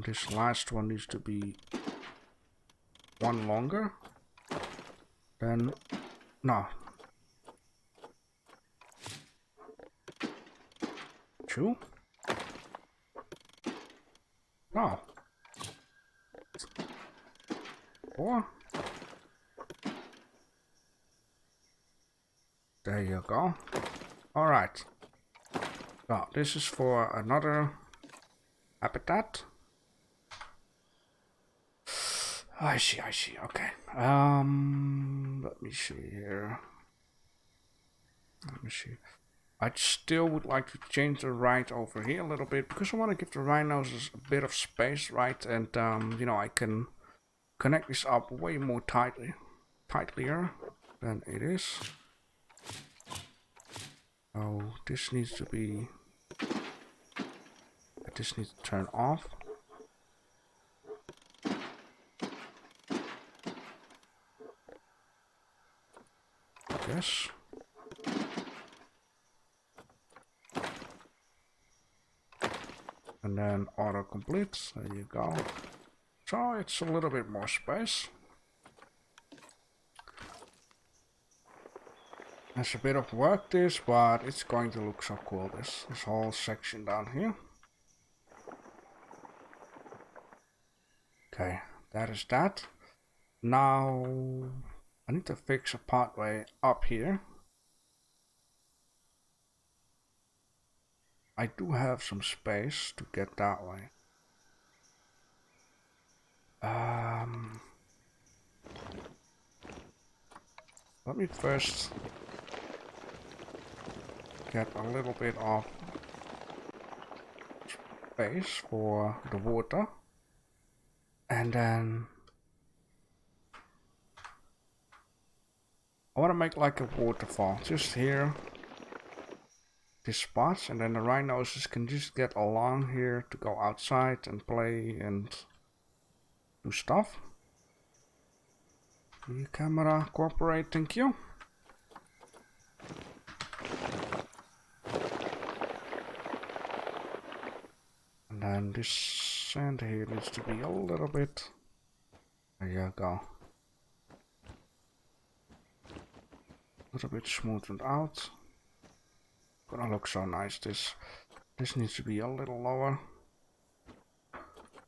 This last one needs to be one longer. Then, no. Two? No. Four? There you go. Alright. So this is for another habitat. I see, okay. Let me see here. Let me see. I still would like to change the right over here a little bit because I want to give the rhinos a bit of space, right? And you know, I can connect this up way more tightlier than it is. Oh, this needs to be. This needs to turn off. Yes. And then autocomplete. There you go. So it's a little bit more space. It's a bit of work this, but it's going to look so cool, this whole section down here. Okay, that is that. Now I need to fix a pathway up here. I do have some space to get that way. Let me first get a little bit of space for the water, and then I want to make like a waterfall just here, this spot, and then the rhinos can just get along here to go outside and play and do stuff. The camera cooperate, thank you. And then this sand here needs to be a little bit. There you go. A little bit smoothened out. Gonna look so nice. This needs to be a little lower.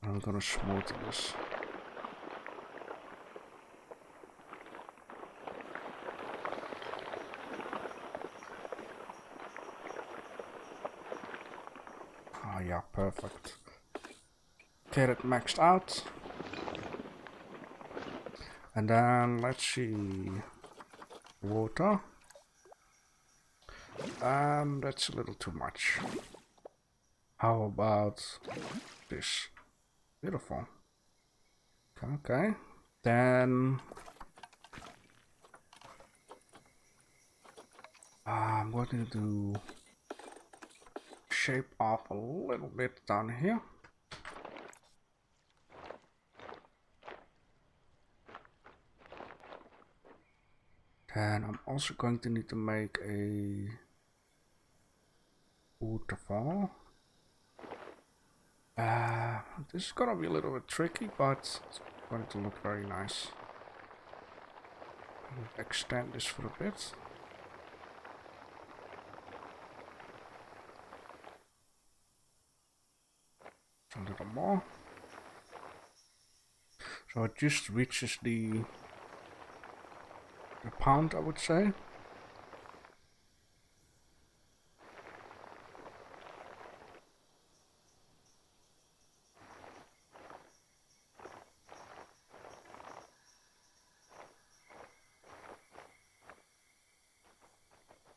I'm gonna smoothen this. Oh yeah, perfect. Get it maxed out. And then let's see. Water. That's a little too much. How about this? Beautiful. Okay. Then I'm going to do shape off a little bit down here. And I'm also going to need to make a waterfall. This is gonna be a little bit tricky, but it's going to look very nice. I'll extend this for a bit. A little more. So it just reaches the pound, I would say.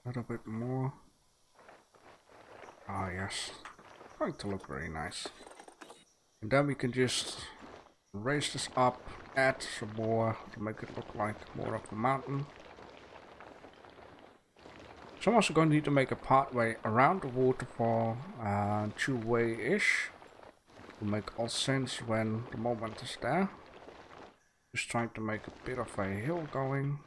A little bit more. Ah, yes. Going to look very nice. And then we can just raise this up, add some more to make it look like more of a mountain. So I'm also going to need to make a pathway around the waterfall, two-way-ish, to make all sense when the moment is there. Just trying to make a bit of a hill going.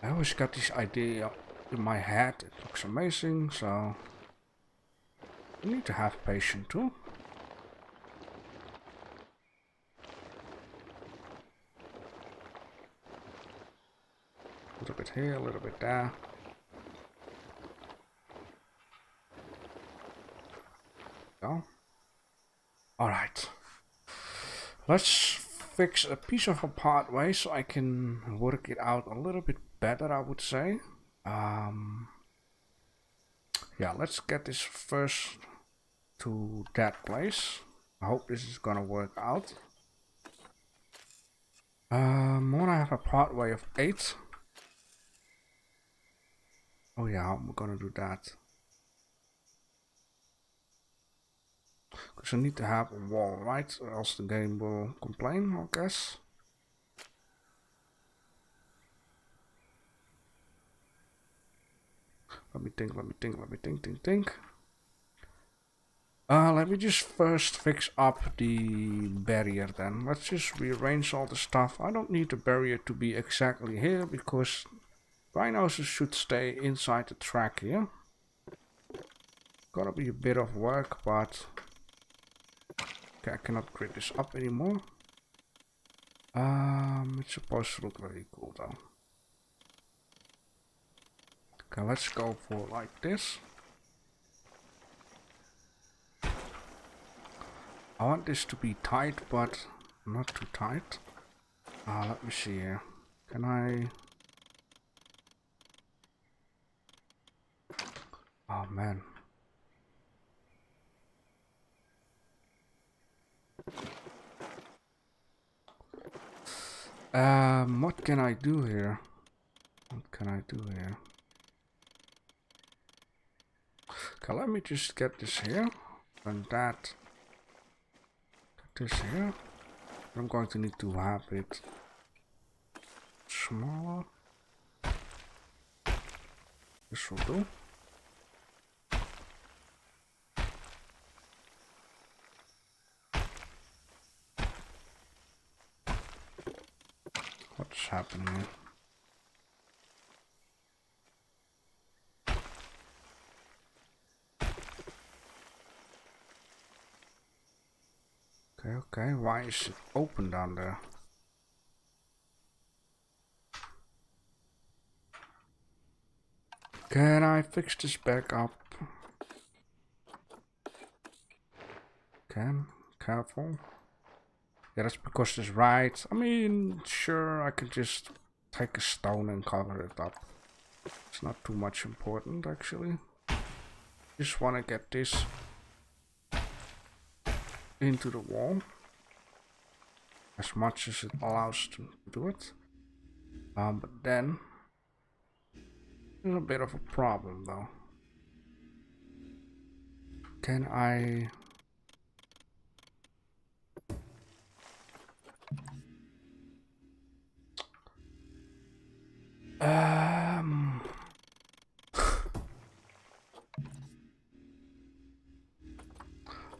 I always got this idea in my head, it looks amazing, so you need to have patience too. A little bit here, a little bit there. Go. Alright. Let's fix a piece of a pathway so I can work it out a little bit better, I would say. Yeah, let's get this first to that place. I hope this is gonna work out. I wanna have a pathway of 8. Oh yeah, how am I gonna do that? Because I need to have a wall, right? Or else the game will complain, I guess. Let me think. Let me just first fix up the barrier then. Let's just rearrange all the stuff. I don't need the barrier to be exactly here because rhinos should stay inside the track here. Gonna be a bit of work, but okay, I cannot grid this up anymore. It's supposed to look very cool though. Okay, let's go for like this. I want this to be tight, but not too tight. Let me see here. Can I... Oh man. What can I do here? Okay, let me just get this here and that. Get this here. I'm going to need to have it smaller. This will do. What's happening here? Okay, why is it open down there? Can I fix this back up? Careful. Yeah, that's because it's right. I mean, sure, I can just take a stone and cover it up. It's not too much important, actually. Just want to get this into the wall as much as it allows to do it. But then there's a bit of a problem though. Can I...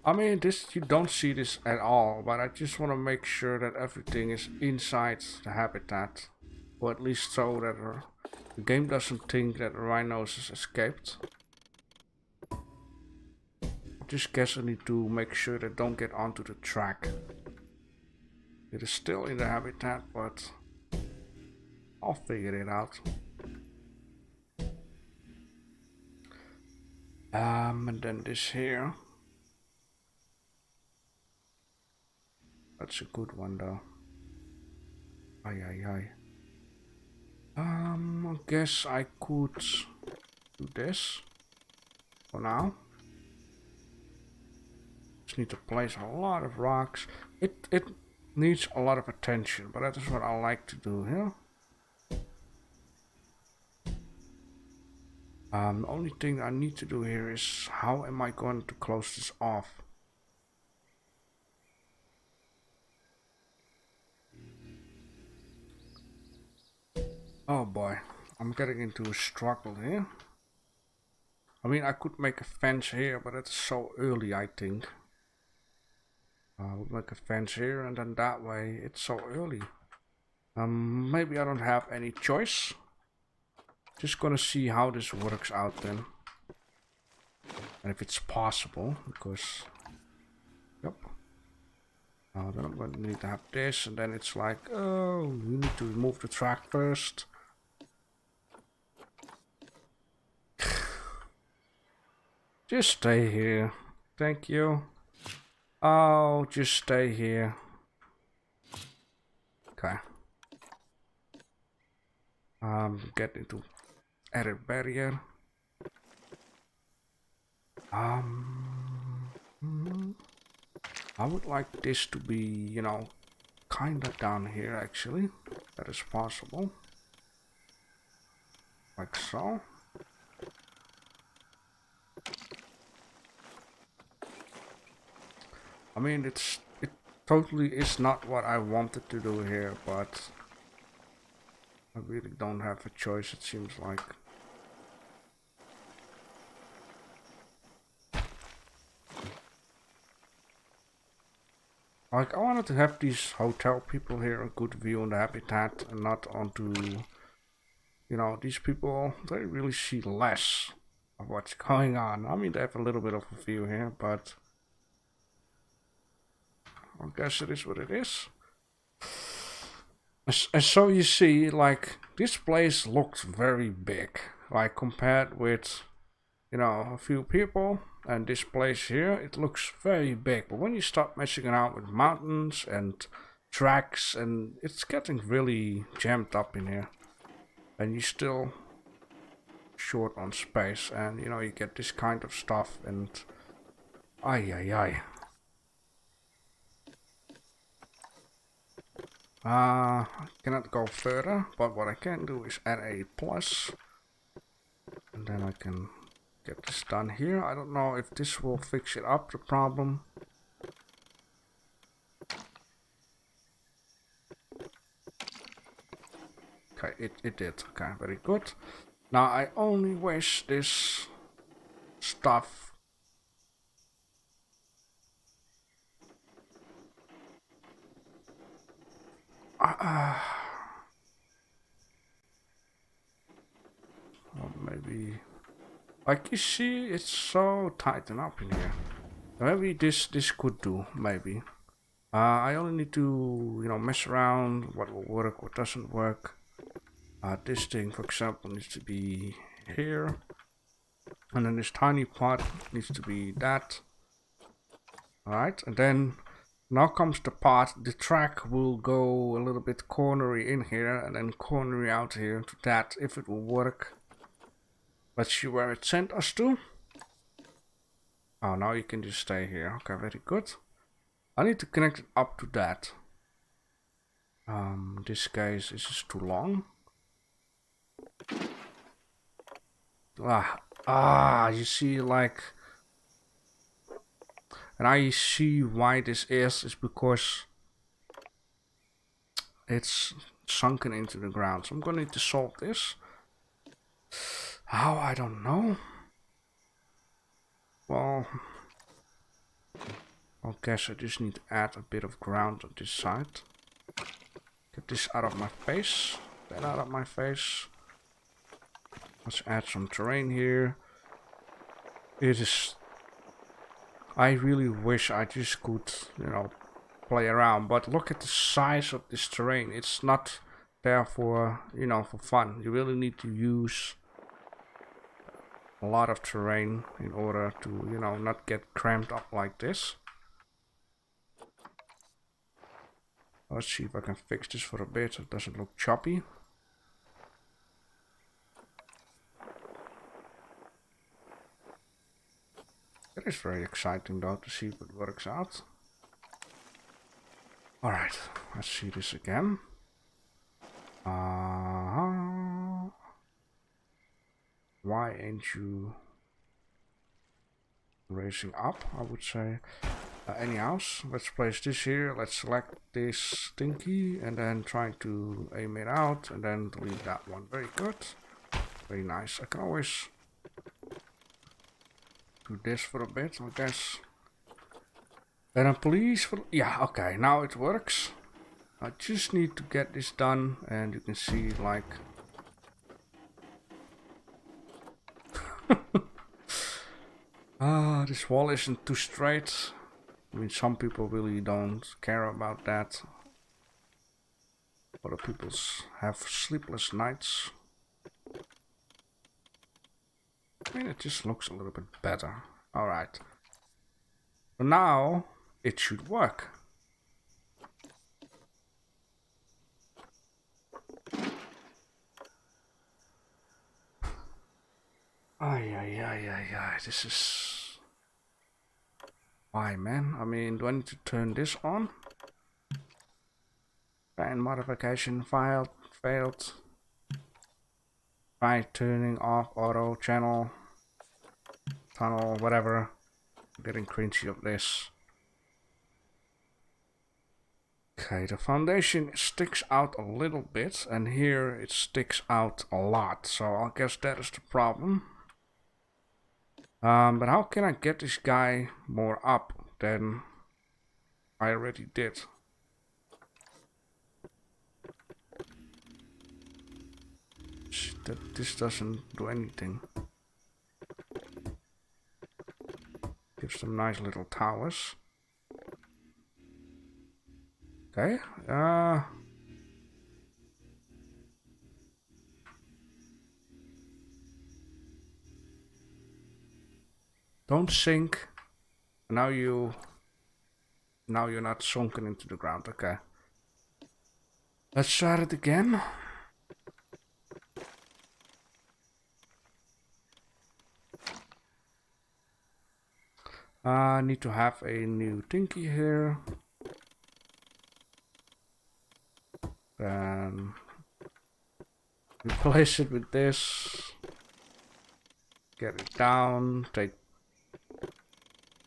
I mean, this, you don't see this at all, but I just want to make sure that everything is inside the habitat, or at least so that the game doesn't think that the rhinos has escaped. I just guess I need to make sure they don't get onto the track. It is still in the habitat, but I'll figure it out. And then this here. That's a good one though. I guess I could do this for now. Just need to place a lot of rocks. It needs a lot of attention, but that is what I like to do here. The only thing I need to do here is how am I going to close this off? Oh boy, I'm getting into a struggle here. I mean, I could make a fence here, but it's so early, I think. I would make a fence here, and then that way, it's so early. Maybe I don't have any choice. Just gonna see how this works out then. And if it's possible, because... Yep. Then I'm going to need to have this, and then it's like, oh, we need to remove the track first. Just stay here. Thank you. Oh, just stay here. Okay. Get into edit barrier. I would like this to be, you know, kinda down here actually. That is possible. Like so. I mean, it totally is not what I wanted to do here, but I really don't have a choice, it seems like. Like, I wanted to have these hotel people here a good view on the habitat and not onto, you know, these people, they really see less of what's going on. I mean, they have a little bit of a view here, but I guess it is what it is. And so you see, like, this place looks very big, like compared with, you know, a few people. And this place here, it looks very big. But when you start messing around with mountains and tracks, and it's getting really jammed up in here. And you're still short on space. And, you know, you get this kind of stuff. And, ay. I cannot go further. But what I can do is add a plus. And then I can get this done here. I don't know if this will fix it up, the problem. Okay, it did. Okay, very good. Now I only wish this stuff well, maybe, like you see, it's so tightened up in here. Maybe this could do, maybe. I only need to, you know, mess around what will work, what doesn't work. This thing, for example, needs to be here. And then this tiny part needs to be that. Alright, and then now comes the part, the track will go a little bit cornery in here and then cornery out here to that, if it will work. Let's see where it sent us to. Oh, now you can just stay here. Okay, very good. I need to connect it up to that. This case is just too long. You see, like, and I see why this is because it's sunken into the ground. So I'm gonna need to solve this. How? I don't know. Well, I guess I just need to add a bit of ground on this side. Get this out of my face. That out of my face. Let's add some terrain here. It is... I really wish I just could, you know, play around. But look at the size of this terrain. It's not there for, you know, for fun. You really need to use a lot of terrain in order to, you know, not get cramped up like this. Let's see if I can fix this for a bit so it doesn't look choppy. It is very exciting though to see if it works out. Alright, let's see this again. Why ain't you raising up, I would say. Anyhow, let's place this here. Let's select this stinky and then try to aim it out and then delete that one. Very good. Very nice. I can always do this for a bit, I guess. And then please, yeah, okay, now it works. I just need to get this done and you can see like... this wall isn't too straight. I mean, some people really don't care about that. Other people have sleepless nights. I mean, it just looks a little bit better. Alright. So now, it should work. Ay, ay, ay, ay, ay, this is... Why, man? I mean, do I need to turn this on? Fan modification failed. Try turning off auto channel, tunnel, whatever. I'm getting cringy of this. Okay, the foundation sticks out a little bit, and here it sticks out a lot. So I guess that is the problem. But how can I get this guy more up than I already did? This doesn't do anything. Gives them nice little towers. Okay, don't sink. Now you're not sunken into the ground. Okay. Let's try it again. I need to have a new thingy here. Then replace it with this. Get it down. Take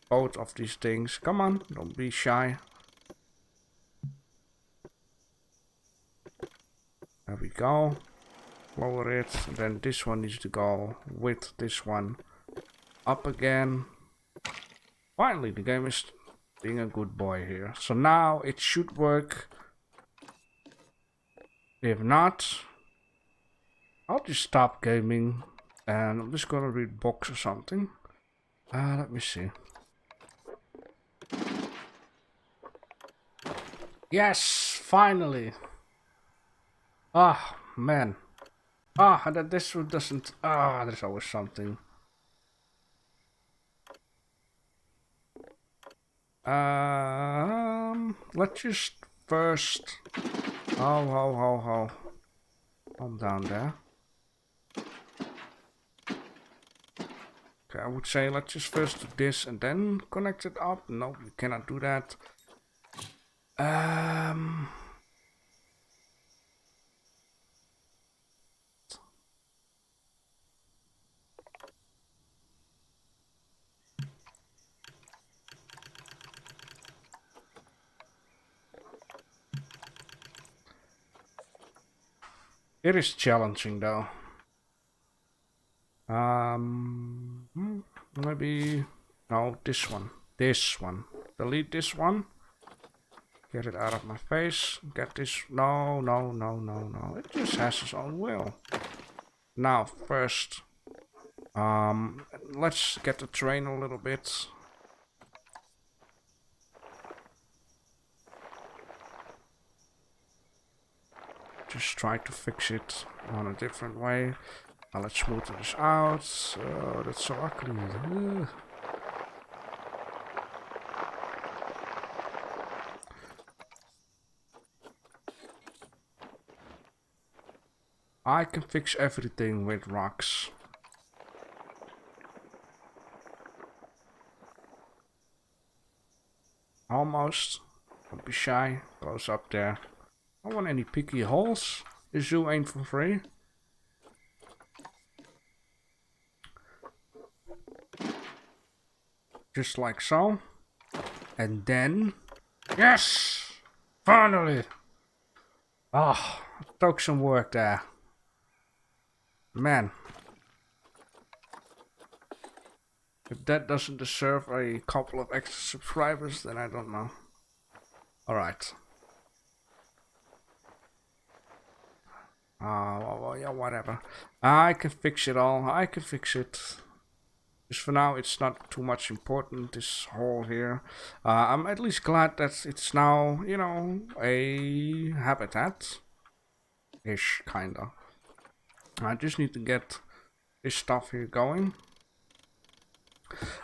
both of these things. Come on, don't be shy. There we go. Lower it. And then this one needs to go with this one up again. Finally, the game is being a good boy here. So now it should work. If not, I'll just stop gaming and I'm just gonna read books or something. Let me see. Yes, finally. Ah, man. Ah, that this one doesn't. Ah, there's always something. Let's just first. Oh. Calm down there. Okay, I would say let's just first do this and then connect it up. No, you cannot do that. It is challenging though. Maybe no, this one. Delete this one. Get it out of my face. Get this. No. It just has its own will. Now first, let's get the train a little bit. Just try to fix it on a different way. Now let's smooth this out. Oh, that's so ugly. Ugh. I can fix everything with rocks. Almost. Don't be shy. Close up there. I don't want any picky holes. The zoo ain't for free. Just like so. And then... Yes! Finally! Ah, it took some work there. Man. If that doesn't deserve a couple of extra subscribers, then I don't know. Alright. Well, yeah, whatever. I can fix it all. I can fix it. Just for now, it's not too much important, this hole here. I'm at least glad that it's now, you know, a habitat-ish, kinda. I just need to get this stuff here going.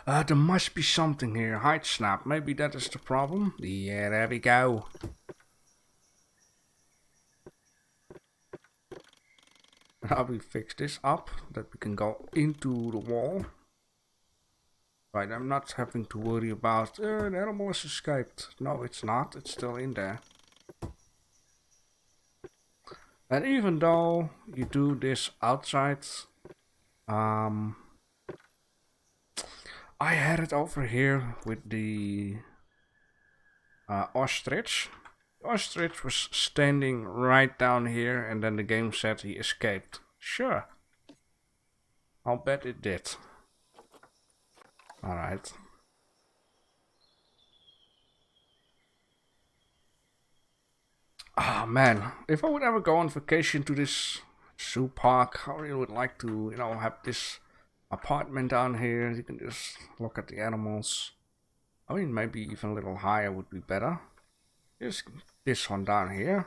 There must be something here. Height snap. Maybe that is the problem. Yeah, there we go. Now we fix this up, that we can go into the wall. Right, I'm not having to worry about, the animal has escaped. No, it's not, it's still in there. And even though you do this outside, I had it over here with the ostrich. The ostrich was standing right down here, and then the game said he escaped. Sure. I'll bet it did. Alright. Ah, man. If I would ever go on vacation to this zoo park, I really would like to, you know, have this apartment down here. You can just look at the animals. I mean, maybe even a little higher would be better. Just this one down here.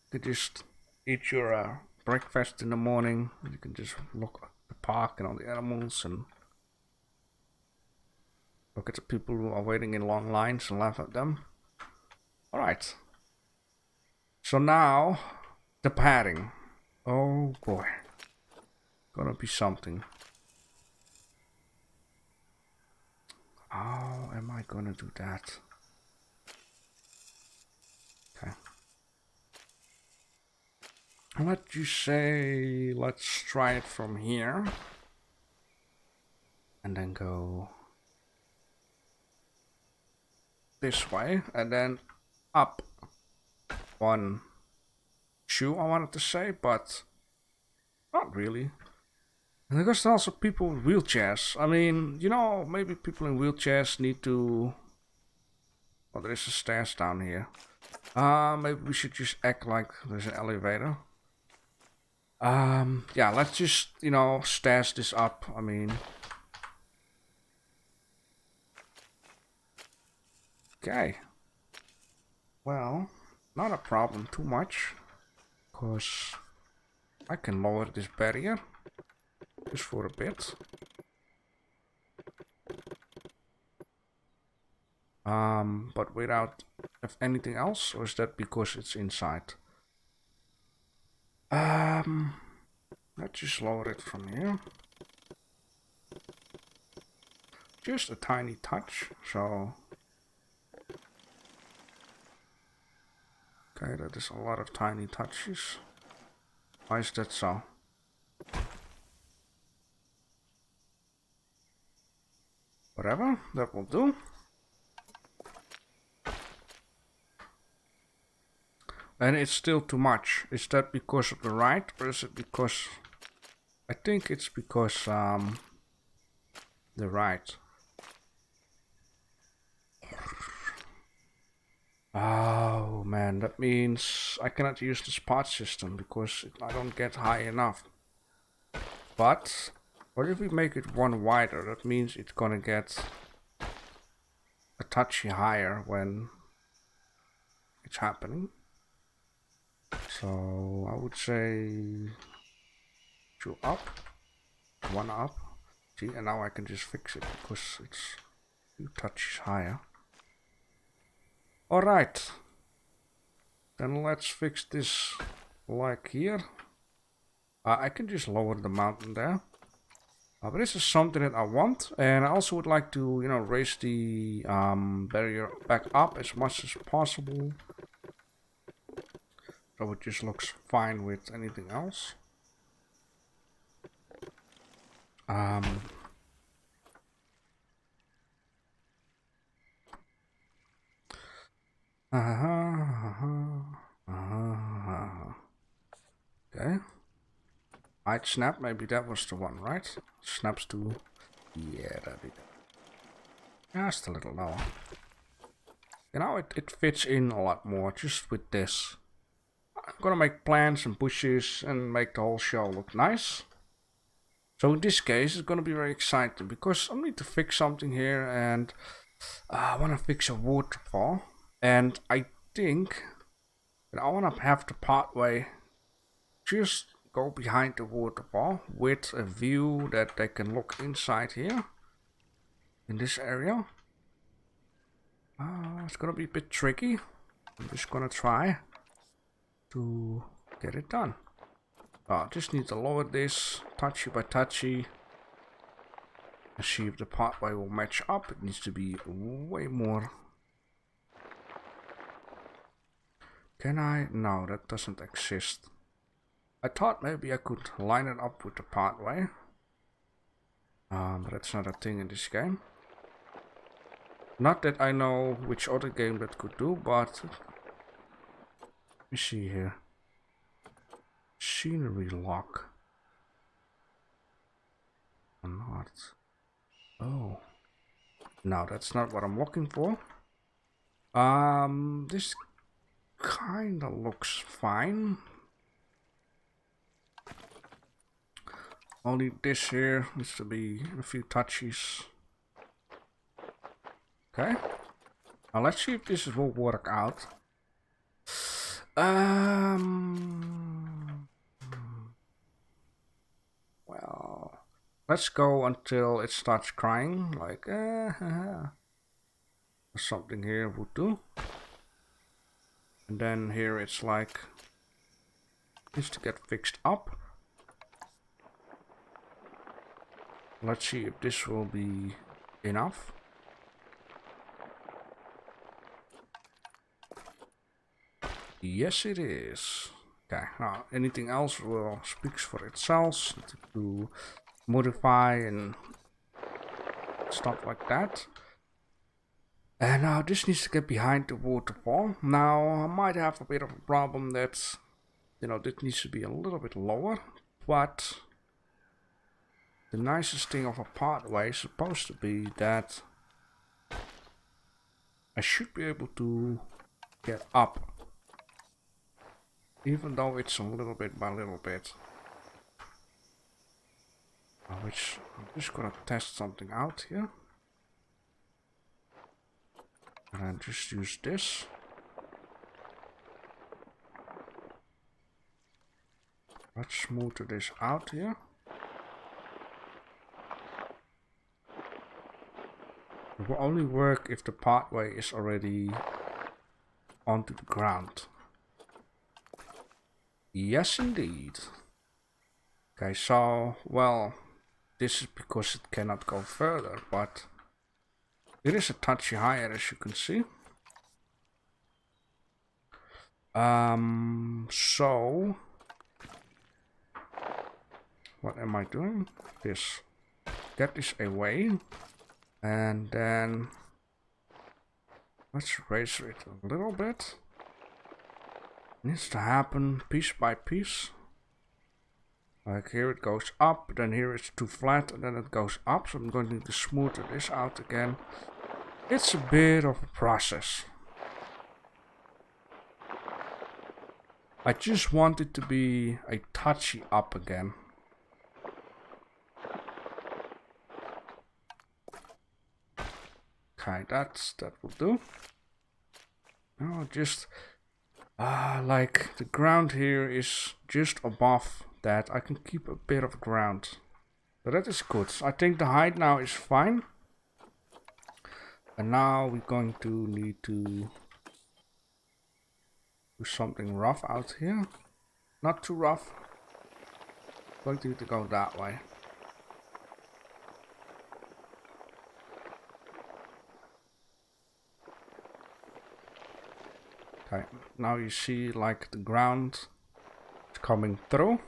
You could just eat your breakfast in the morning. You can just look at the park and all the animals and look at the people who are waiting in long lines and laugh at them. Alright. So now, the padding. Oh boy. Gonna be something. How am I gonna do that? Okay. Let you say, let's try it from here. And then go this way. And then up. One shoe, I wanted to say, but not really. And there's also people with wheelchairs. I mean, you know, maybe people in wheelchairs need to... Oh, there is a stairs down here. Maybe we should just act like there's an elevator. Yeah, let's just, you know, stash this up. I mean... Okay. Well, not a problem too much. Because I can lower this barrier. Just for a bit. But without anything else, or is that because it's inside? Let's just lower it from here. Just a tiny touch, so... Okay, that is a lot of tiny touches. Why is that so? Whatever, that will do. And it's still too much. Is that because of the right, or is it because... I think it's because the right. Oh man, that means I cannot use the spot system because I don't get high enough. But what if we make it one wider? That means it's gonna get a touchy higher when it's happening. So I would say 2 up, 1 up. See, and now I can just fix it because it's 2 touches higher. Alright. Then let's fix this like here. I can just lower the mountain there. But this is something that I want. And I also would like to, you know, raise the barrier back up as much as possible. So it just looks fine with anything else. Okay. I'd snap, maybe that was the one, right? Snaps to... Yeah, that did. Just a little lower. You know, it fits in a lot more just with this. I'm gonna make plants and bushes and make the whole show look nice. So in this case, it's gonna be very exciting because I need to fix something here and I wanna fix a waterfall. And I think that I wanna have the pathway just go behind the waterfall with a view that they can look inside here in this area. It's gonna be a bit tricky. I'm just gonna try to get it done. I just need to lower this touchy by touchy. And see if the pathway will match up. It needs to be way more. Can I? No, that doesn't exist. I thought maybe I could line it up with the pathway. But that's not a thing in this game. Not that I know which other game that could do, but let me see here. Scenery lock. Or not. Oh. No, that's not what I'm looking for. This kinda looks fine. Only this here needs to be a few touches. Okay. Now let's see if this will work out. Well, let's go until it starts crying, like something here would do. And then here it's like needs to get fixed up. Let's see if this will be enough. Yes, it is. Okay, now anything else will speaks for itself to modify and stuff like that. And now this needs to get behind the waterfall. Now I might have a bit of a problem that, you know, this needs to be a little bit lower, but the nicest thing of a pathway is supposed to be that I should be able to get up. Even though it's a little bit by little bit. Which I'm just gonna test something out here. And I just use this. Let's smoother this out here. It will only work if the pathway is already onto the ground. Yes, indeed. Okay, so, well, this is because it cannot go further, but it is a touchy higher, as you can see. So, what am I doing? This. Get this away. And then, let's raise it a little bit. Needs to happen piece by piece. Like here it goes up, then here it's too flat, and then it goes up. So I'm going to need to smoother this out again. It's a bit of a process. I just want it to be a touchy up again. Okay, that will do. Now just like the ground here is just above that. I can keep a bit of ground. So that is good. I think the height now is fine. And now we're going to need to do something rough out here. Not too rough. Going to need to go that way. Okay, now you see like the ground is coming through,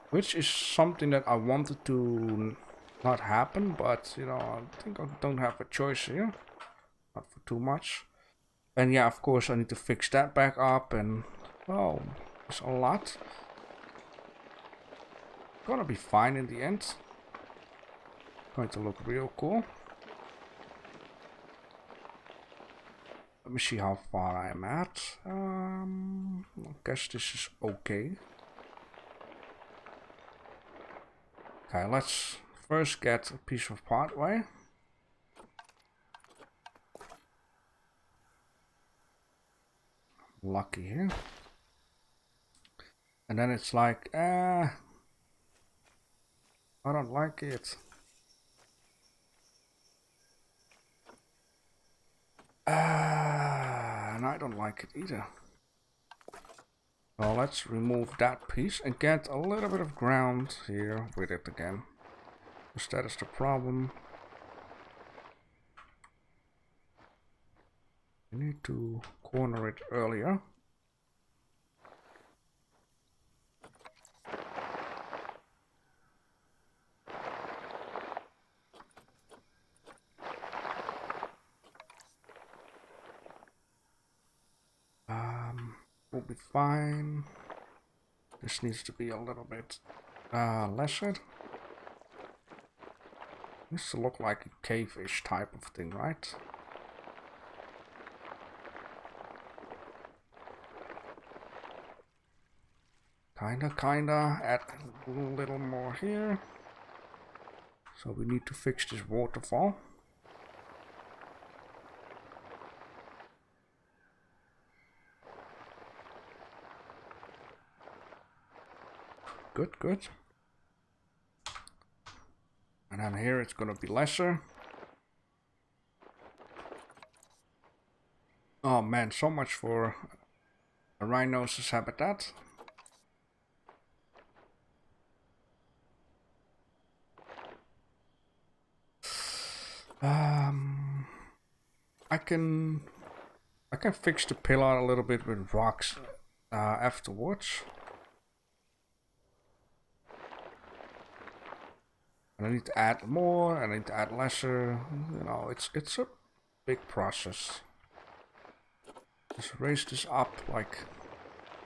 which is something that I wanted to not happen, but you know, I think I don't have a choice here, not for too much. And yeah, of course I need to fix that back up, and oh, it's a lot. Gonna be fine in the end. Going to look real cool. Let me see how far I am at. I guess this is okay. Okay, let's first get a piece of pathway. Lucky here. And then it's like, I don't like it. And I don't like it either. So let's remove that piece and get a little bit of ground here with it again. Because that is the problem. I need to corner it earlier. Will be fine. This needs to be a little bit lesser. Needs to look like a cave-ish type of thing, right? Kinda. Add a little more here. So we need to fix this waterfall. Good. And then here it's gonna be lesser. Oh man, so much for a rhinoceros habitat. I can fix the pillar a little bit with rocks afterwards. And I need to add more, and I need to add lesser. You know, it's a big process. Just raise this up, like,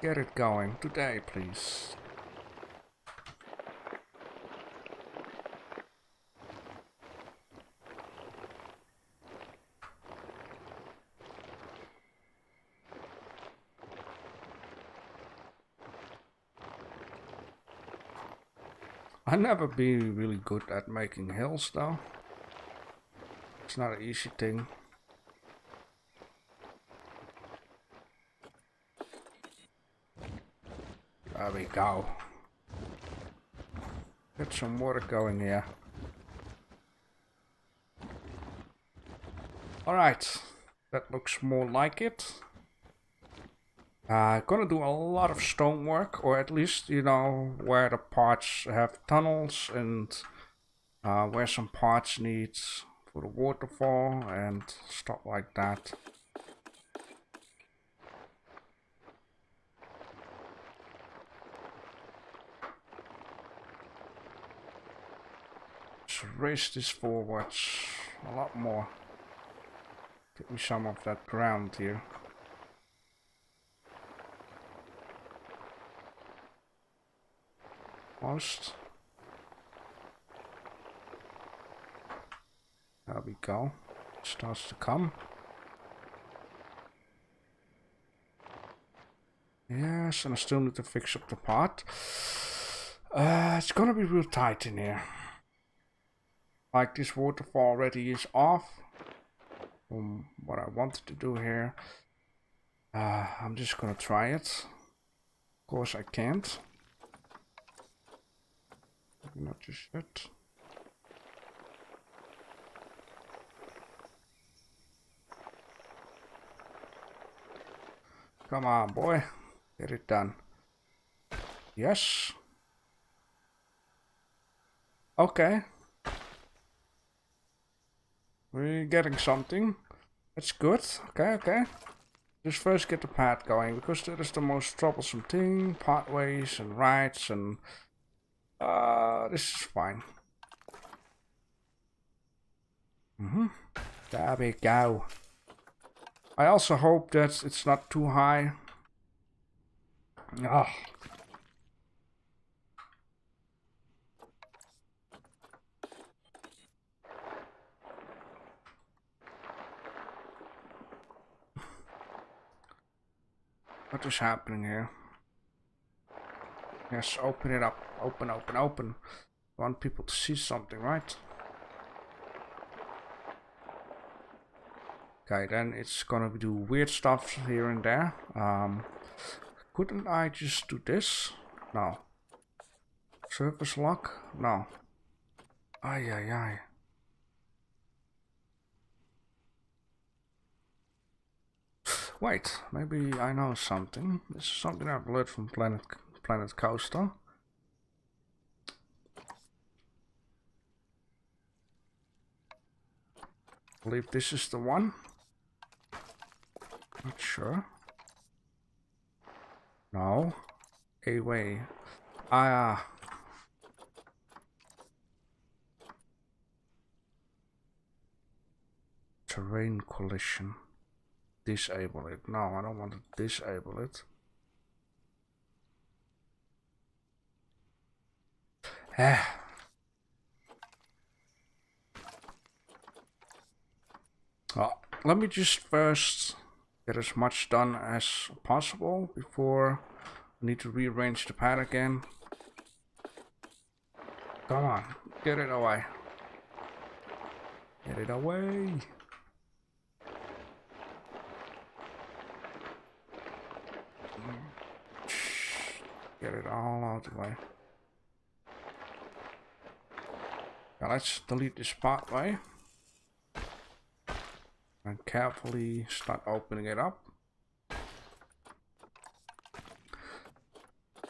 get it going today, please. I'll never be really good at making hills though. It's not an easy thing. There we go. Get some water going here. Alright, that looks more like it. Gonna do a lot of stonework, or at least, you know, where the parts have tunnels and where some parts need for the waterfall and stuff like that. Just raise this forwards a lot more. Give me some of that ground here. Almost. There we go. It starts to come. Yes, and I still need to fix up the part. It's gonna be real tight in here. Like this waterfall already is off from what I wanted to do here. I'm just gonna try it. Of course I can't. Not just yet. Come on, boy. Get it done. Yes. Okay. We're getting something. That's good. Okay. Just first get the path going, because that is the most troublesome thing. Pathways and rides and... this is fine. There we go. I also hope that it's not too high. Oh. What is happening here? Yes, open it up. Open. I want people to see something, right? Okay, then it's gonna do weird stuff here and there. Couldn't I just do this? No. Surface lock? No. Ay. Wait, maybe I know something. This is something I've learned from Planet Coaster. I believe this is the one. Not sure. No. A way. Ah. Terrain collision. Disable it. No, I don't want to disable it. Well, let me just first get as much done as possible before I need to rearrange the pad again. Come on, get it away. Get it away. Get it all out of the way. Now let's delete this pathway. And carefully start opening it up.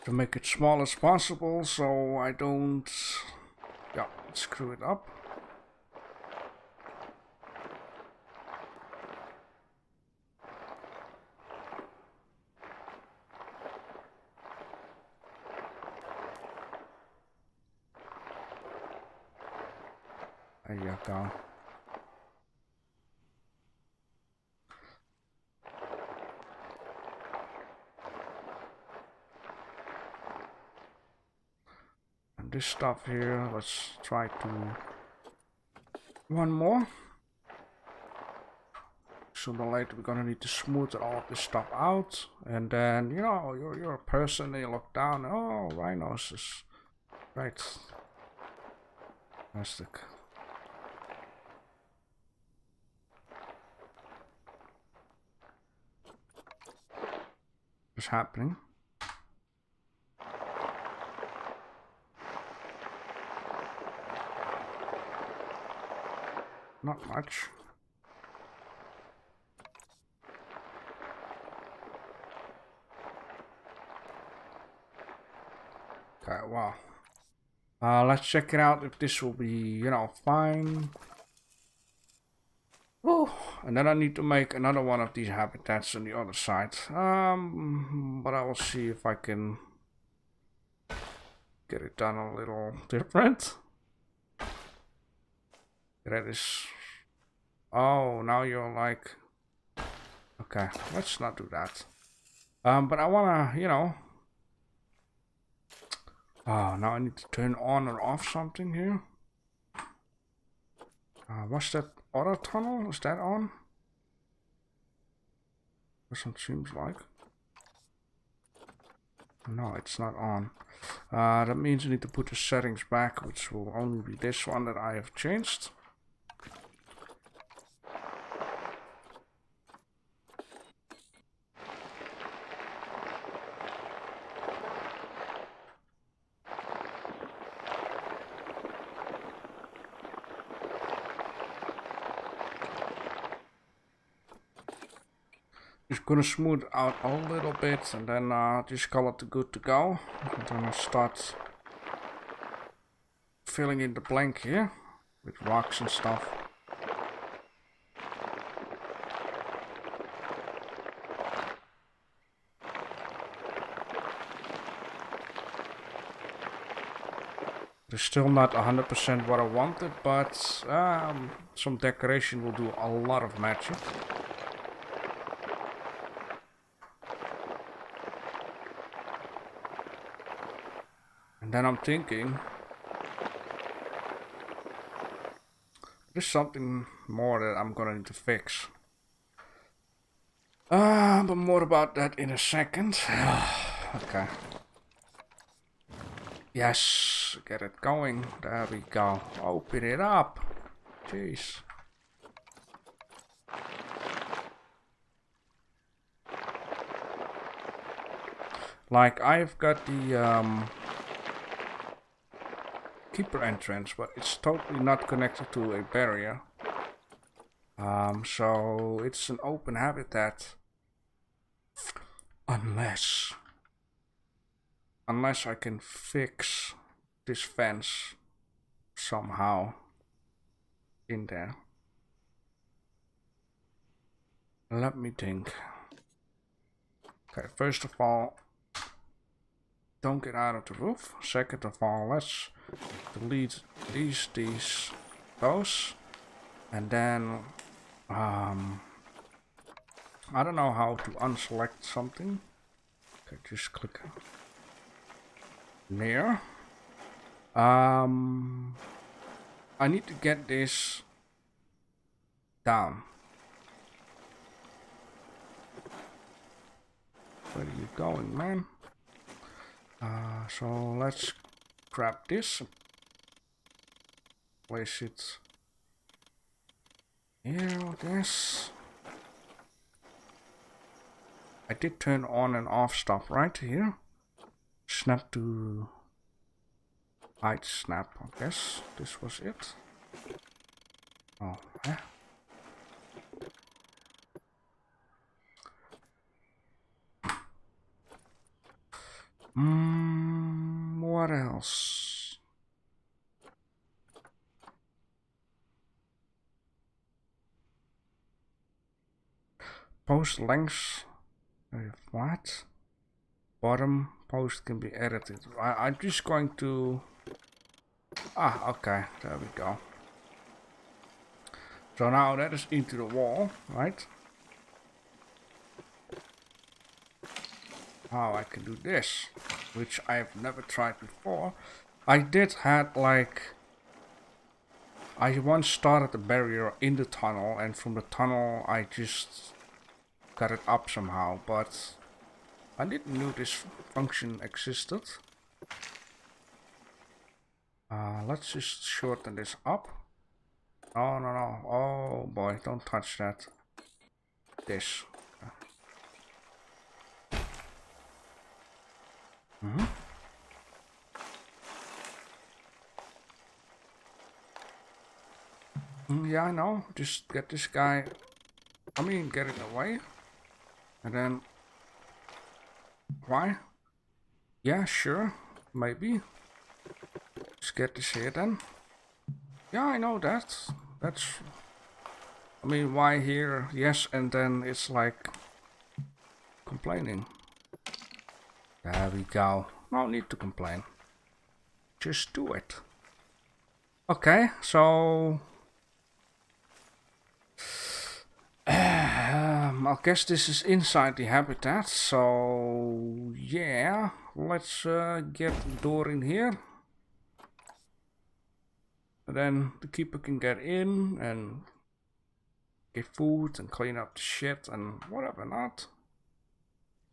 To make it small as possible so I don't screw it up. There you go. And this stuff here, let's try to one more. Sooner or later we're gonna need to smooth all of this stuff out, and then you know you're a person and you look down. Oh, rhinos is right. Fantastic. What's happening? Not much. Okay, well. Let's check it out if this will be, you know, fine. Oh, and then I need to make another one of these habitats on the other side. But I will see if I can get it done a little different. That is... Oh, now you're like... Okay, let's not do that. But I wanna, you know... Oh, now I need to turn on or off something here. What's that other tunnel? Is that on? Doesn't seems like. No, it's not on. That means I need to put the settings back, which will only be this one that I have changed. Just gonna smooth out a little bit and then just call it good to go. And then I'll start filling in the blank here with rocks and stuff. It's still not 100% what I wanted, but some decoration will do a lot of magic. And then I'm thinking, there's something more that I'm gonna need to fix. But more about that in a second. Okay. Yes, get it going. There we go. Open it up. Jeez. Like, I've got the keeper entrance, but it's totally not connected to a barrier. So it's an open habitat. Unless I can fix this fence somehow in there. Let me think. Okay, first of all, don't get out of the roof. Second of all, let's delete these, those. And then, I don't know how to unselect something. Okay, just click near. I need to get this down. Where are you going, man? So let's grab this, place it here, I guess. I did turn on and off stuff right here. Snap to hide snap, I guess this was it. Oh, yeah. What else? Post length very flat. Bottom post can be edited. I'm just going to... okay, there we go. So now that is into the wall, right? Now I can do this, which I've never tried before. I did had like... I once started the barrier in the tunnel, and from the tunnel I just got it up somehow, but I didn't know this function existed. Let's just shorten this up. Oh, no, no. Oh boy, don't touch that. This. Yeah, I know. Just get this guy. I mean, get it away. And then... Why? Yeah, sure. Maybe. Just get this here then. Yeah, I know that. That's... I mean, why here? Yes, and then it's like... complaining. There we go. No need to complain. Just do it. Okay, so... I guess this is inside the habitat, so yeah, let's get the door in here. And then the keeper can get in and get food and clean up the shit and whatever not.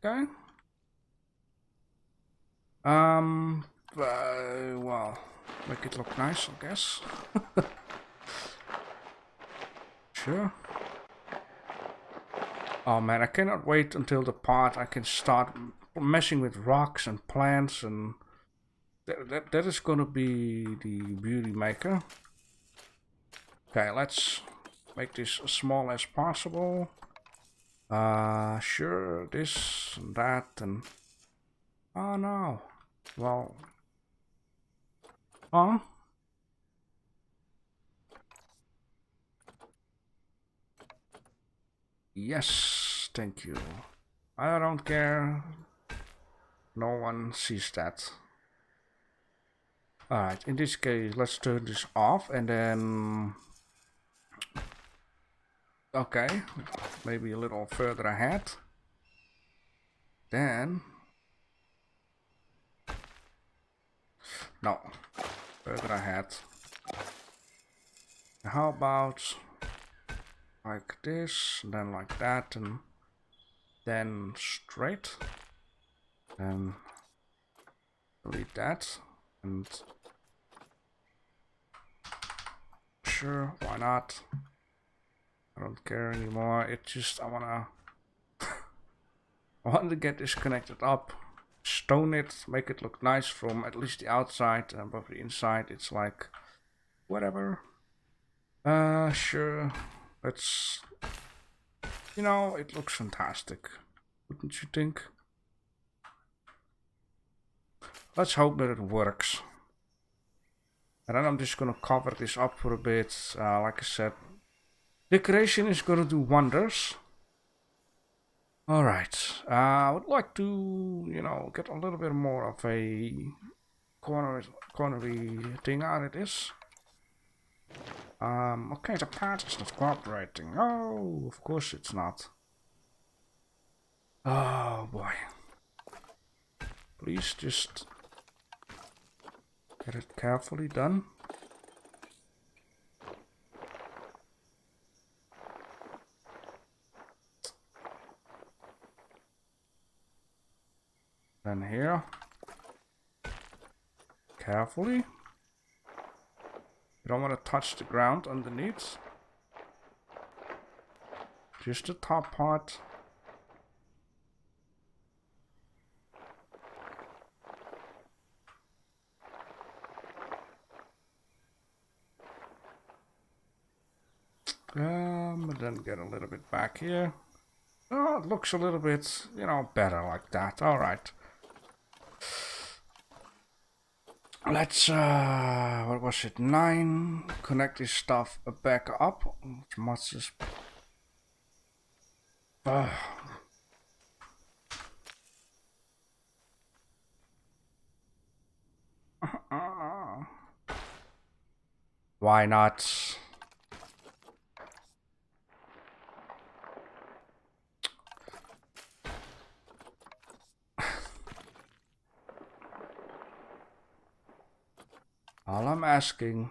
Okay. Well, make it look nice, I guess. Sure. Oh man, I cannot wait until the part I can start messing with rocks and plants, and that is gonna be the beauty maker. Okay, let's make this as small as possible. Sure, this and that and... Oh no. Well... Huh? Yes, thank you. I don't care. No one sees that. Alright, in this case, let's turn this off and then... Okay, maybe a little further ahead. Then... No, further ahead. How about... like this, and then like that, and then straight, and delete that, and sure, why not? I don't care anymore. It just I want to get this connected up, stone it, make it look nice from at least the outside, and above the inside it's like whatever. Sure. It's, you know, it looks fantastic, wouldn't you think? Let's hope that it works. And then I'm just gonna cover this up for a bit. Like I said, decoration is gonna do wonders. Alright, I would like to, you know, get a little bit more of a cornery thing out of this. Okay, the pad is not cooperating. Oh, of course it's not. Oh boy. Please just get it carefully done. Then here. Carefully. You don't want to touch the ground underneath. Just the top part. Then get a little bit back here. Oh, it looks a little bit, you know, better like that. Alright. Let's, what was it? 9. Connect this stuff back up. Must just... Why not? All I'm asking,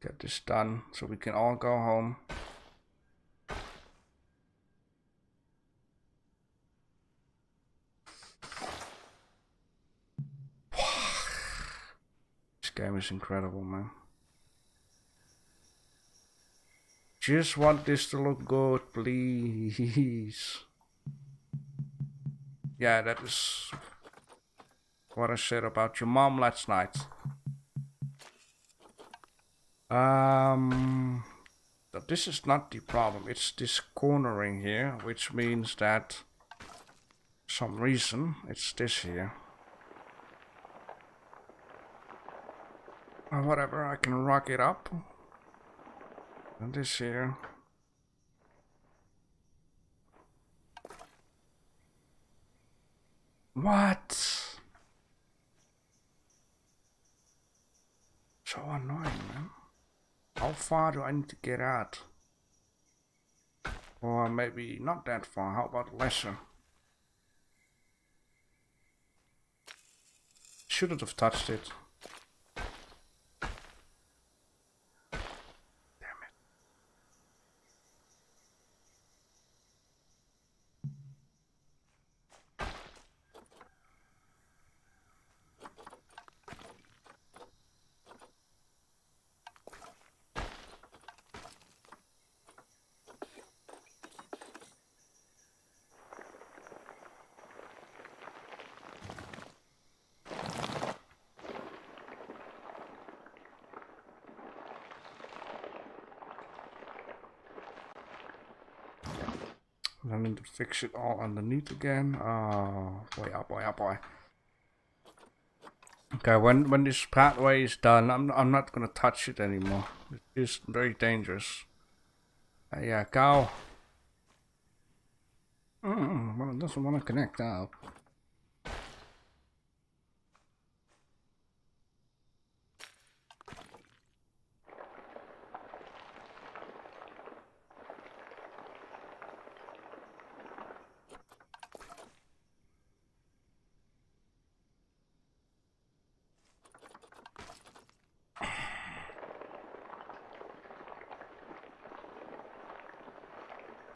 get this done so we can all go home. This game is incredible, man. Just want this to look good, please. Yeah, that is what I said about your mom last night. But this is not the problem. It's this cornering here, which means that for some reason it's this here. Or whatever, I can rock it up. And this here. What? So annoying, man. How far do I need to get out? Or maybe not that far. How about lesser? Shouldn't have touched it. I need to fix it all underneath again. Oh boy, oh boy, oh boy. Okay, when this pathway is done, I'm not gonna touch it anymore. It's very dangerous. Yeah, cow. Well, it doesn't want to connect up.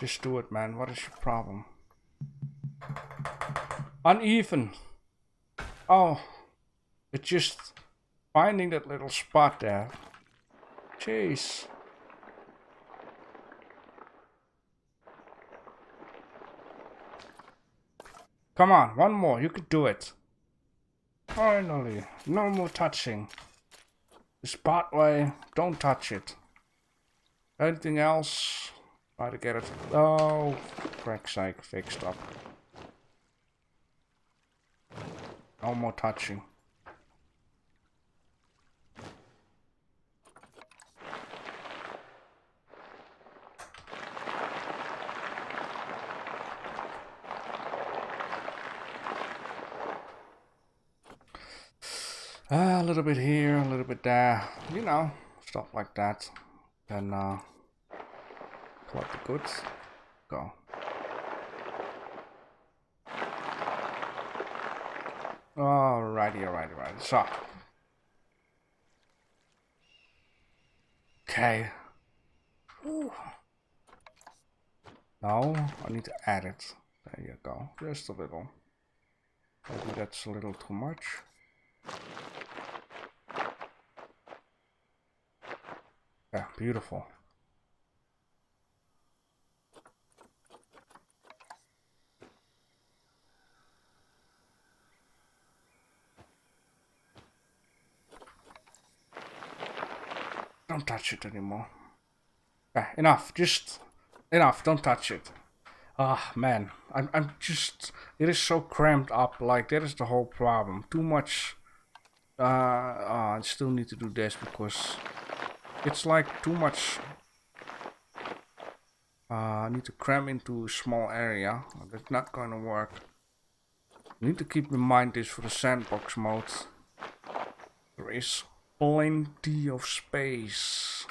Just do it, man. What is your problem? Uneven. Oh, it's just finding that little spot there. Jeez. Come on, one more. You could do it. Finally. No more touching. This pathway, don't touch it. Anything else? Try to get it. Oh, crack's sake, fixed up. No more touching. A little bit here, a little bit there, you know, stuff like that. Then collect the goods. Go. Alrighty. So. Okay. Ooh. No, I need to add it. There you go. Just a little. Maybe that's a little too much. Yeah, beautiful. Don't touch it anymore. Okay, enough. Just enough. Don't touch it. Ah, man. I'm just... It is so cramped up. Like, that is the whole problem. Too much... I still need to do this because... It's like too much... I need to cram into a small area. That's not going to work. You need to keep in mind this for the sandbox mode. There is plenty of space.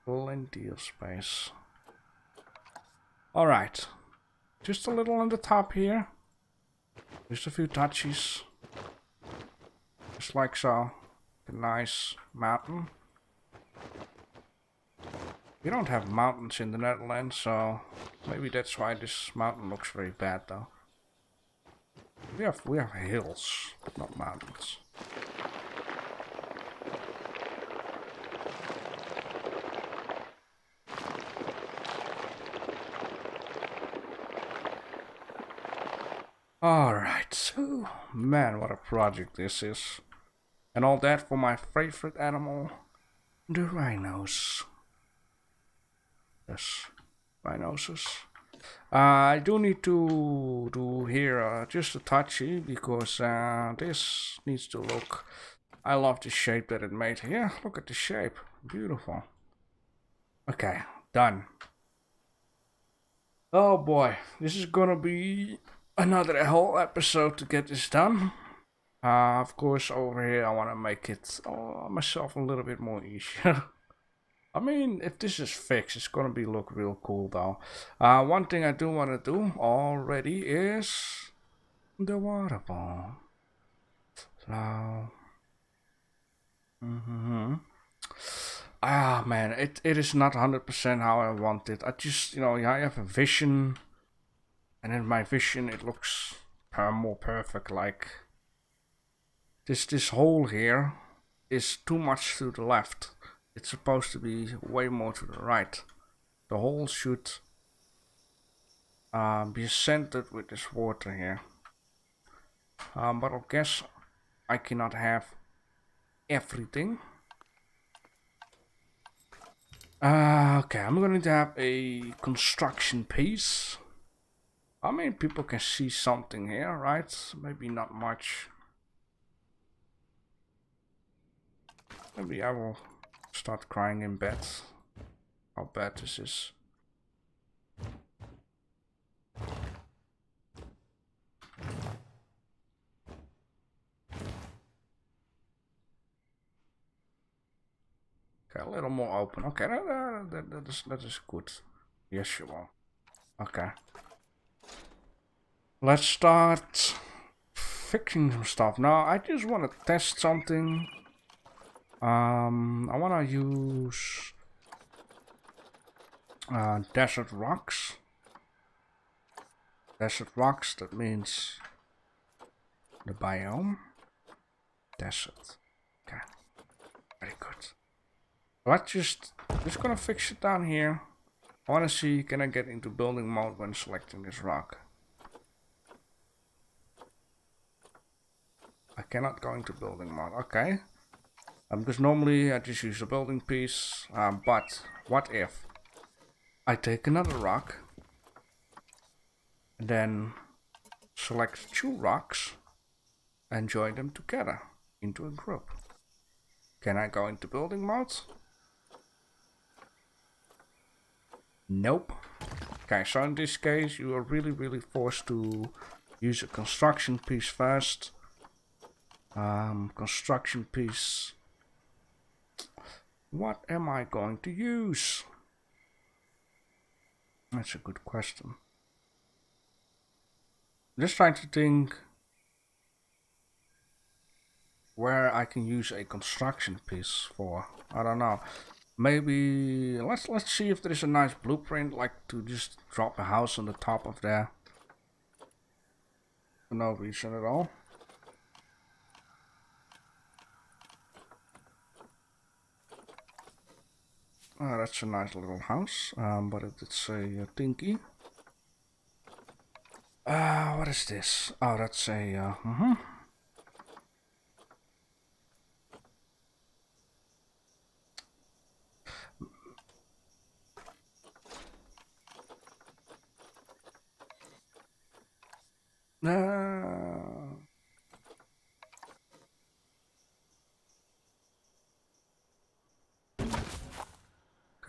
Plenty of space. Alright. Just a little on the top here. Just a few touches. Just like so. A nice mountain. We don't have mountains in the Netherlands, so maybe that's why this mountain looks very bad though. We have hills, but not mountains. Alright, so man, what a project this is. And all that for my favorite animal, the rhinos. Yes, rhinoceros. I do need to do here just a touchy because this needs to look. I love the shape that it made here. Look at the shape, beautiful. Okay, done. Oh boy, this is gonna be another whole episode to get this done. Of course, over here I want to make it myself a little bit more easier. I mean, if this is fixed, it's gonna be look real cool though. One thing I do want to do already is the waterfall. So, man, it is not 100% how I want it. I just, you know, I have a vision, and in my vision it looks more perfect. Like this hole here is too much to the left. It's supposed to be way more to the right. The hole should be centered with this water here. But I guess I cannot have everything. Okay, I'm going to have a construction piece. I mean, people can see something here, right? Maybe not much. Maybe I will start crying in bed. How bad this is. Okay, a little more open. Okay, that is good. Yes, you will. Okay. Let's start fixing some stuff. Now, I just want to test something. I want to use desert rocks. Desert rocks, that means the biome. Desert. Okay. Very good. Let's just gonna fix it down here. I want to see, can I get into building mode when selecting this rock? I cannot go into building mode. Okay. Because normally I just use a building piece, but what if I take another rock and then select 2 rocks and join them together into a group. Can I go into building mode? Nope. Okay, so in this case you are really forced to use a construction piece first. Construction piece. What am I going to use? That's a good question. Just trying to think where I can use a construction piece for. I don't know. Maybe let's see if there is a nice blueprint, like to just drop a house on the top of there. For no reason at all. Oh, that's a nice little house, but it's a dinky. What is this? Oh, that's a Okay,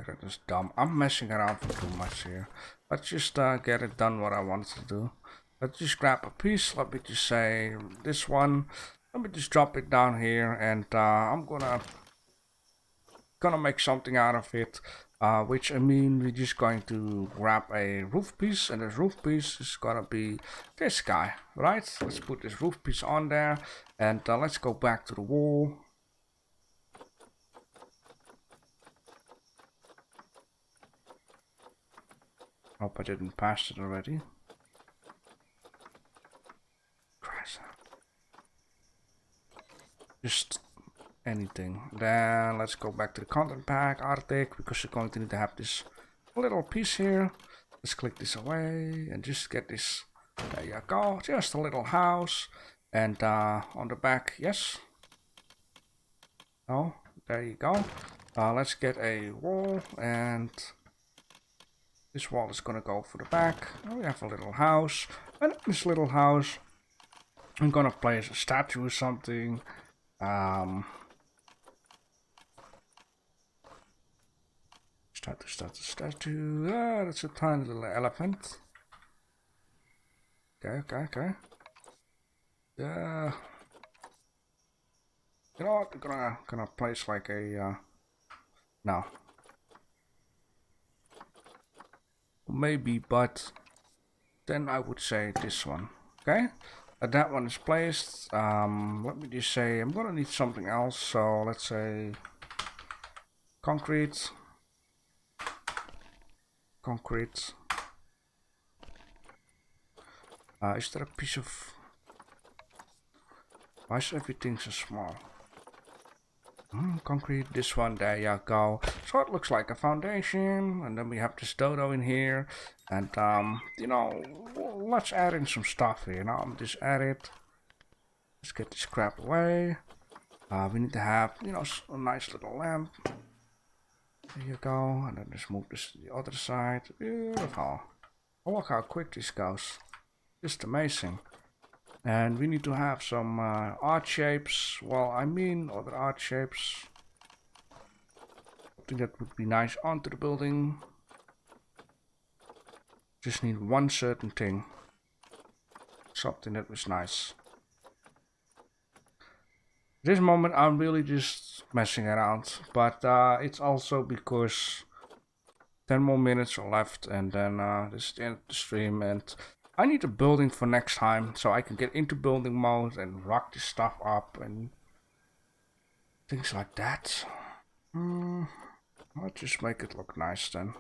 that is dumb. I'm messing around for too much here. Let's just get it done what I wanted to do. Let's just grab a piece. Let me just say this one. Let me just drop it down here, and I'm gonna make something out of it. Which I mean, we're just going to grab a roof piece, and this roof piece is gonna be this guy, right? Let's put this roof piece on there, and let's go back to the wall. Hope I didn't pass it already. Christ. Just anything. Then let's go back to the content pack, Arctic, because you're going to need to have this little piece here. Let's click this away and just get this. There you go. Just a little house. And on the back, yes. Oh, there you go. Let's get a wall, and this wall is gonna go for the back. We have a little house, and in this little house I'm gonna place a statue or something. Statue. Ah, that's a tiny little elephant. Okay. You know what? I'm gonna place like a no. Maybe, but then I would say this one. Okay, that one is placed. Let me just say I'm gonna need something else, so let's say concrete. Is there a piece of, why is everything so small? Concrete, this one, there you go. So it looks like a foundation, and then we have this dodo in here, and you know, let's add in some stuff here. Now just add it. Let's get this crap away. We need to have, you know, a nice little lamp. There you go, and then just move this to the other side. Beautiful. Oh, look how quick this goes. Just amazing. And we need to have some art shapes. Well, I mean other art shapes. Something that would be nice onto the building. Just need one certain thing. Something that was nice. This moment I'm really just messing around. But it's also because 10 more minutes are left, and then this is the end of the stream, and I need a building for next time, so I can get into building mode and rock this stuff up and things like that. I'll just make it look nice then.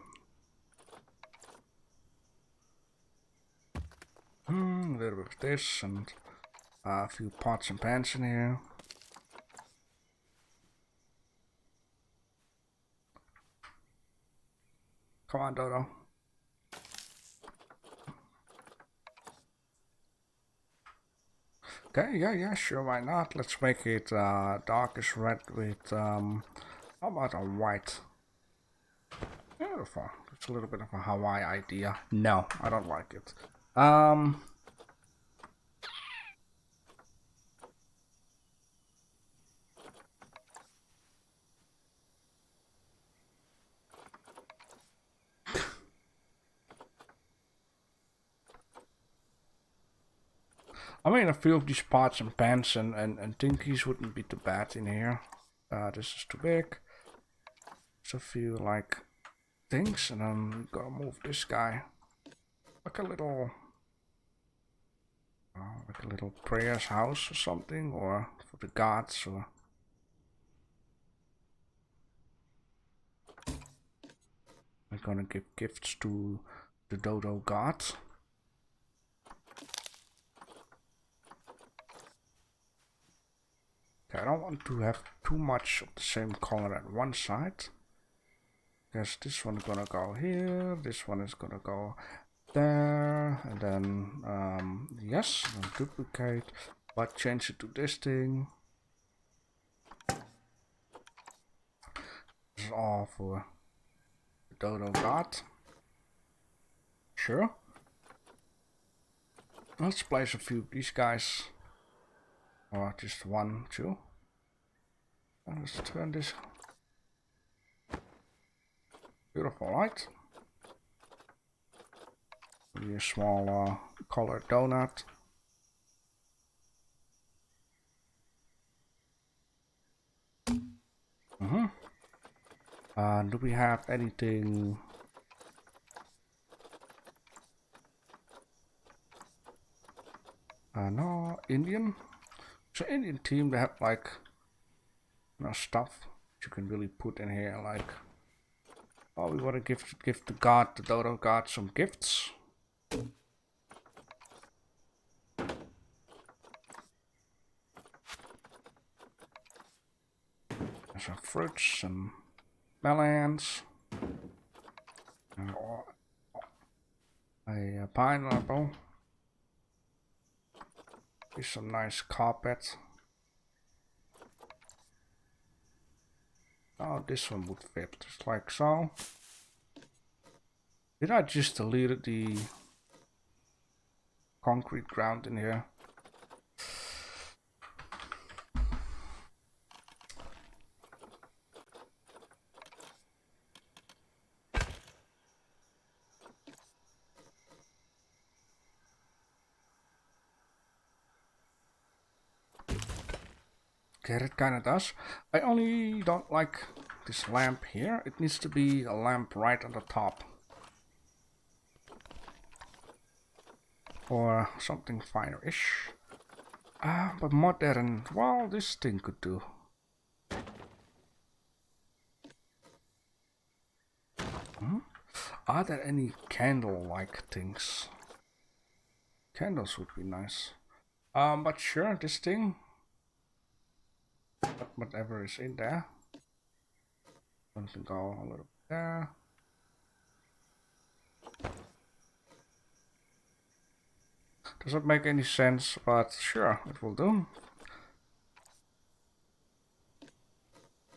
A little bit of this and a few pots and pans in here. Come on, Dodo. Okay, yeah, sure, why not? Let's make it darkest red with, how about a white? Beautiful. It's a little bit of a Hawaii idea. No, I don't like it. I mean, a few of these pots and pans and thingies wouldn't be too bad in here. This is too big. Just a few like things, and then we gotta move this guy like a little prayers house or something, or for the gods, or we're gonna give gifts to the dodo god. Okay, I don't want to have too much of the same color at one side. Guess this one's gonna go here, this one is gonna go there, and then yes, duplicate, but change it to this thing. This is all for the dodo god. Sure. Let's place a few of these guys. Or just 1, 2. And let's turn this beautiful light. Maybe a small colored donut. Do we have anything? No, Indian. So Indian team, they have like, you know, stuff you can really put in here, like, oh, we want to give the god, the dodo god, some gifts. There's some fruits and melons, and a pineapple. Here's some nice carpet. Oh, this one would fit, just like so. Did I just delete the concrete ground in here? Okay, it kind of does. I only don't like this lamp here. It needs to be a lamp right on the top. Or something finer-ish. But modern, well, this thing could do. Are there any candle-like things? Candles would be nice. But sure, this thing. Whatever is in there. Want to go a little bit there. Doesn't make any sense, but sure, it will do.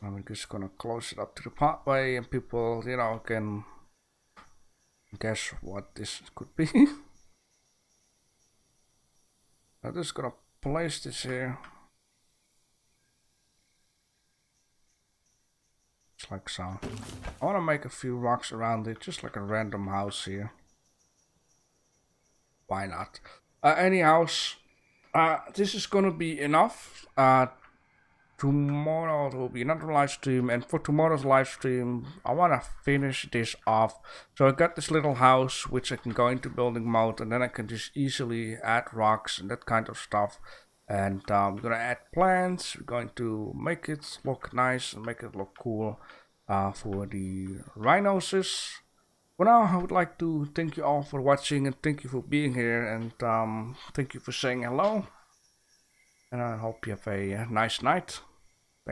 I'm just gonna close it up to the pathway, and people, you know, can guess what this could be. I'm just gonna place this here. Just like so. I wanna make a few rocks around it, just like a random house here. Why not? Any house. This is gonna be enough. Tomorrow there will be another live stream, and for tomorrow's live stream I want to finish this off. So I got this little house which I can go into building mode, and then I can just easily add rocks and that kind of stuff. And we're gonna add plants. We're going to make it look nice and make it look cool for the rhinoceros. For now, I would like to thank you all for watching, and thank you for being here, and thank you for saying hello. And I hope you have a nice night.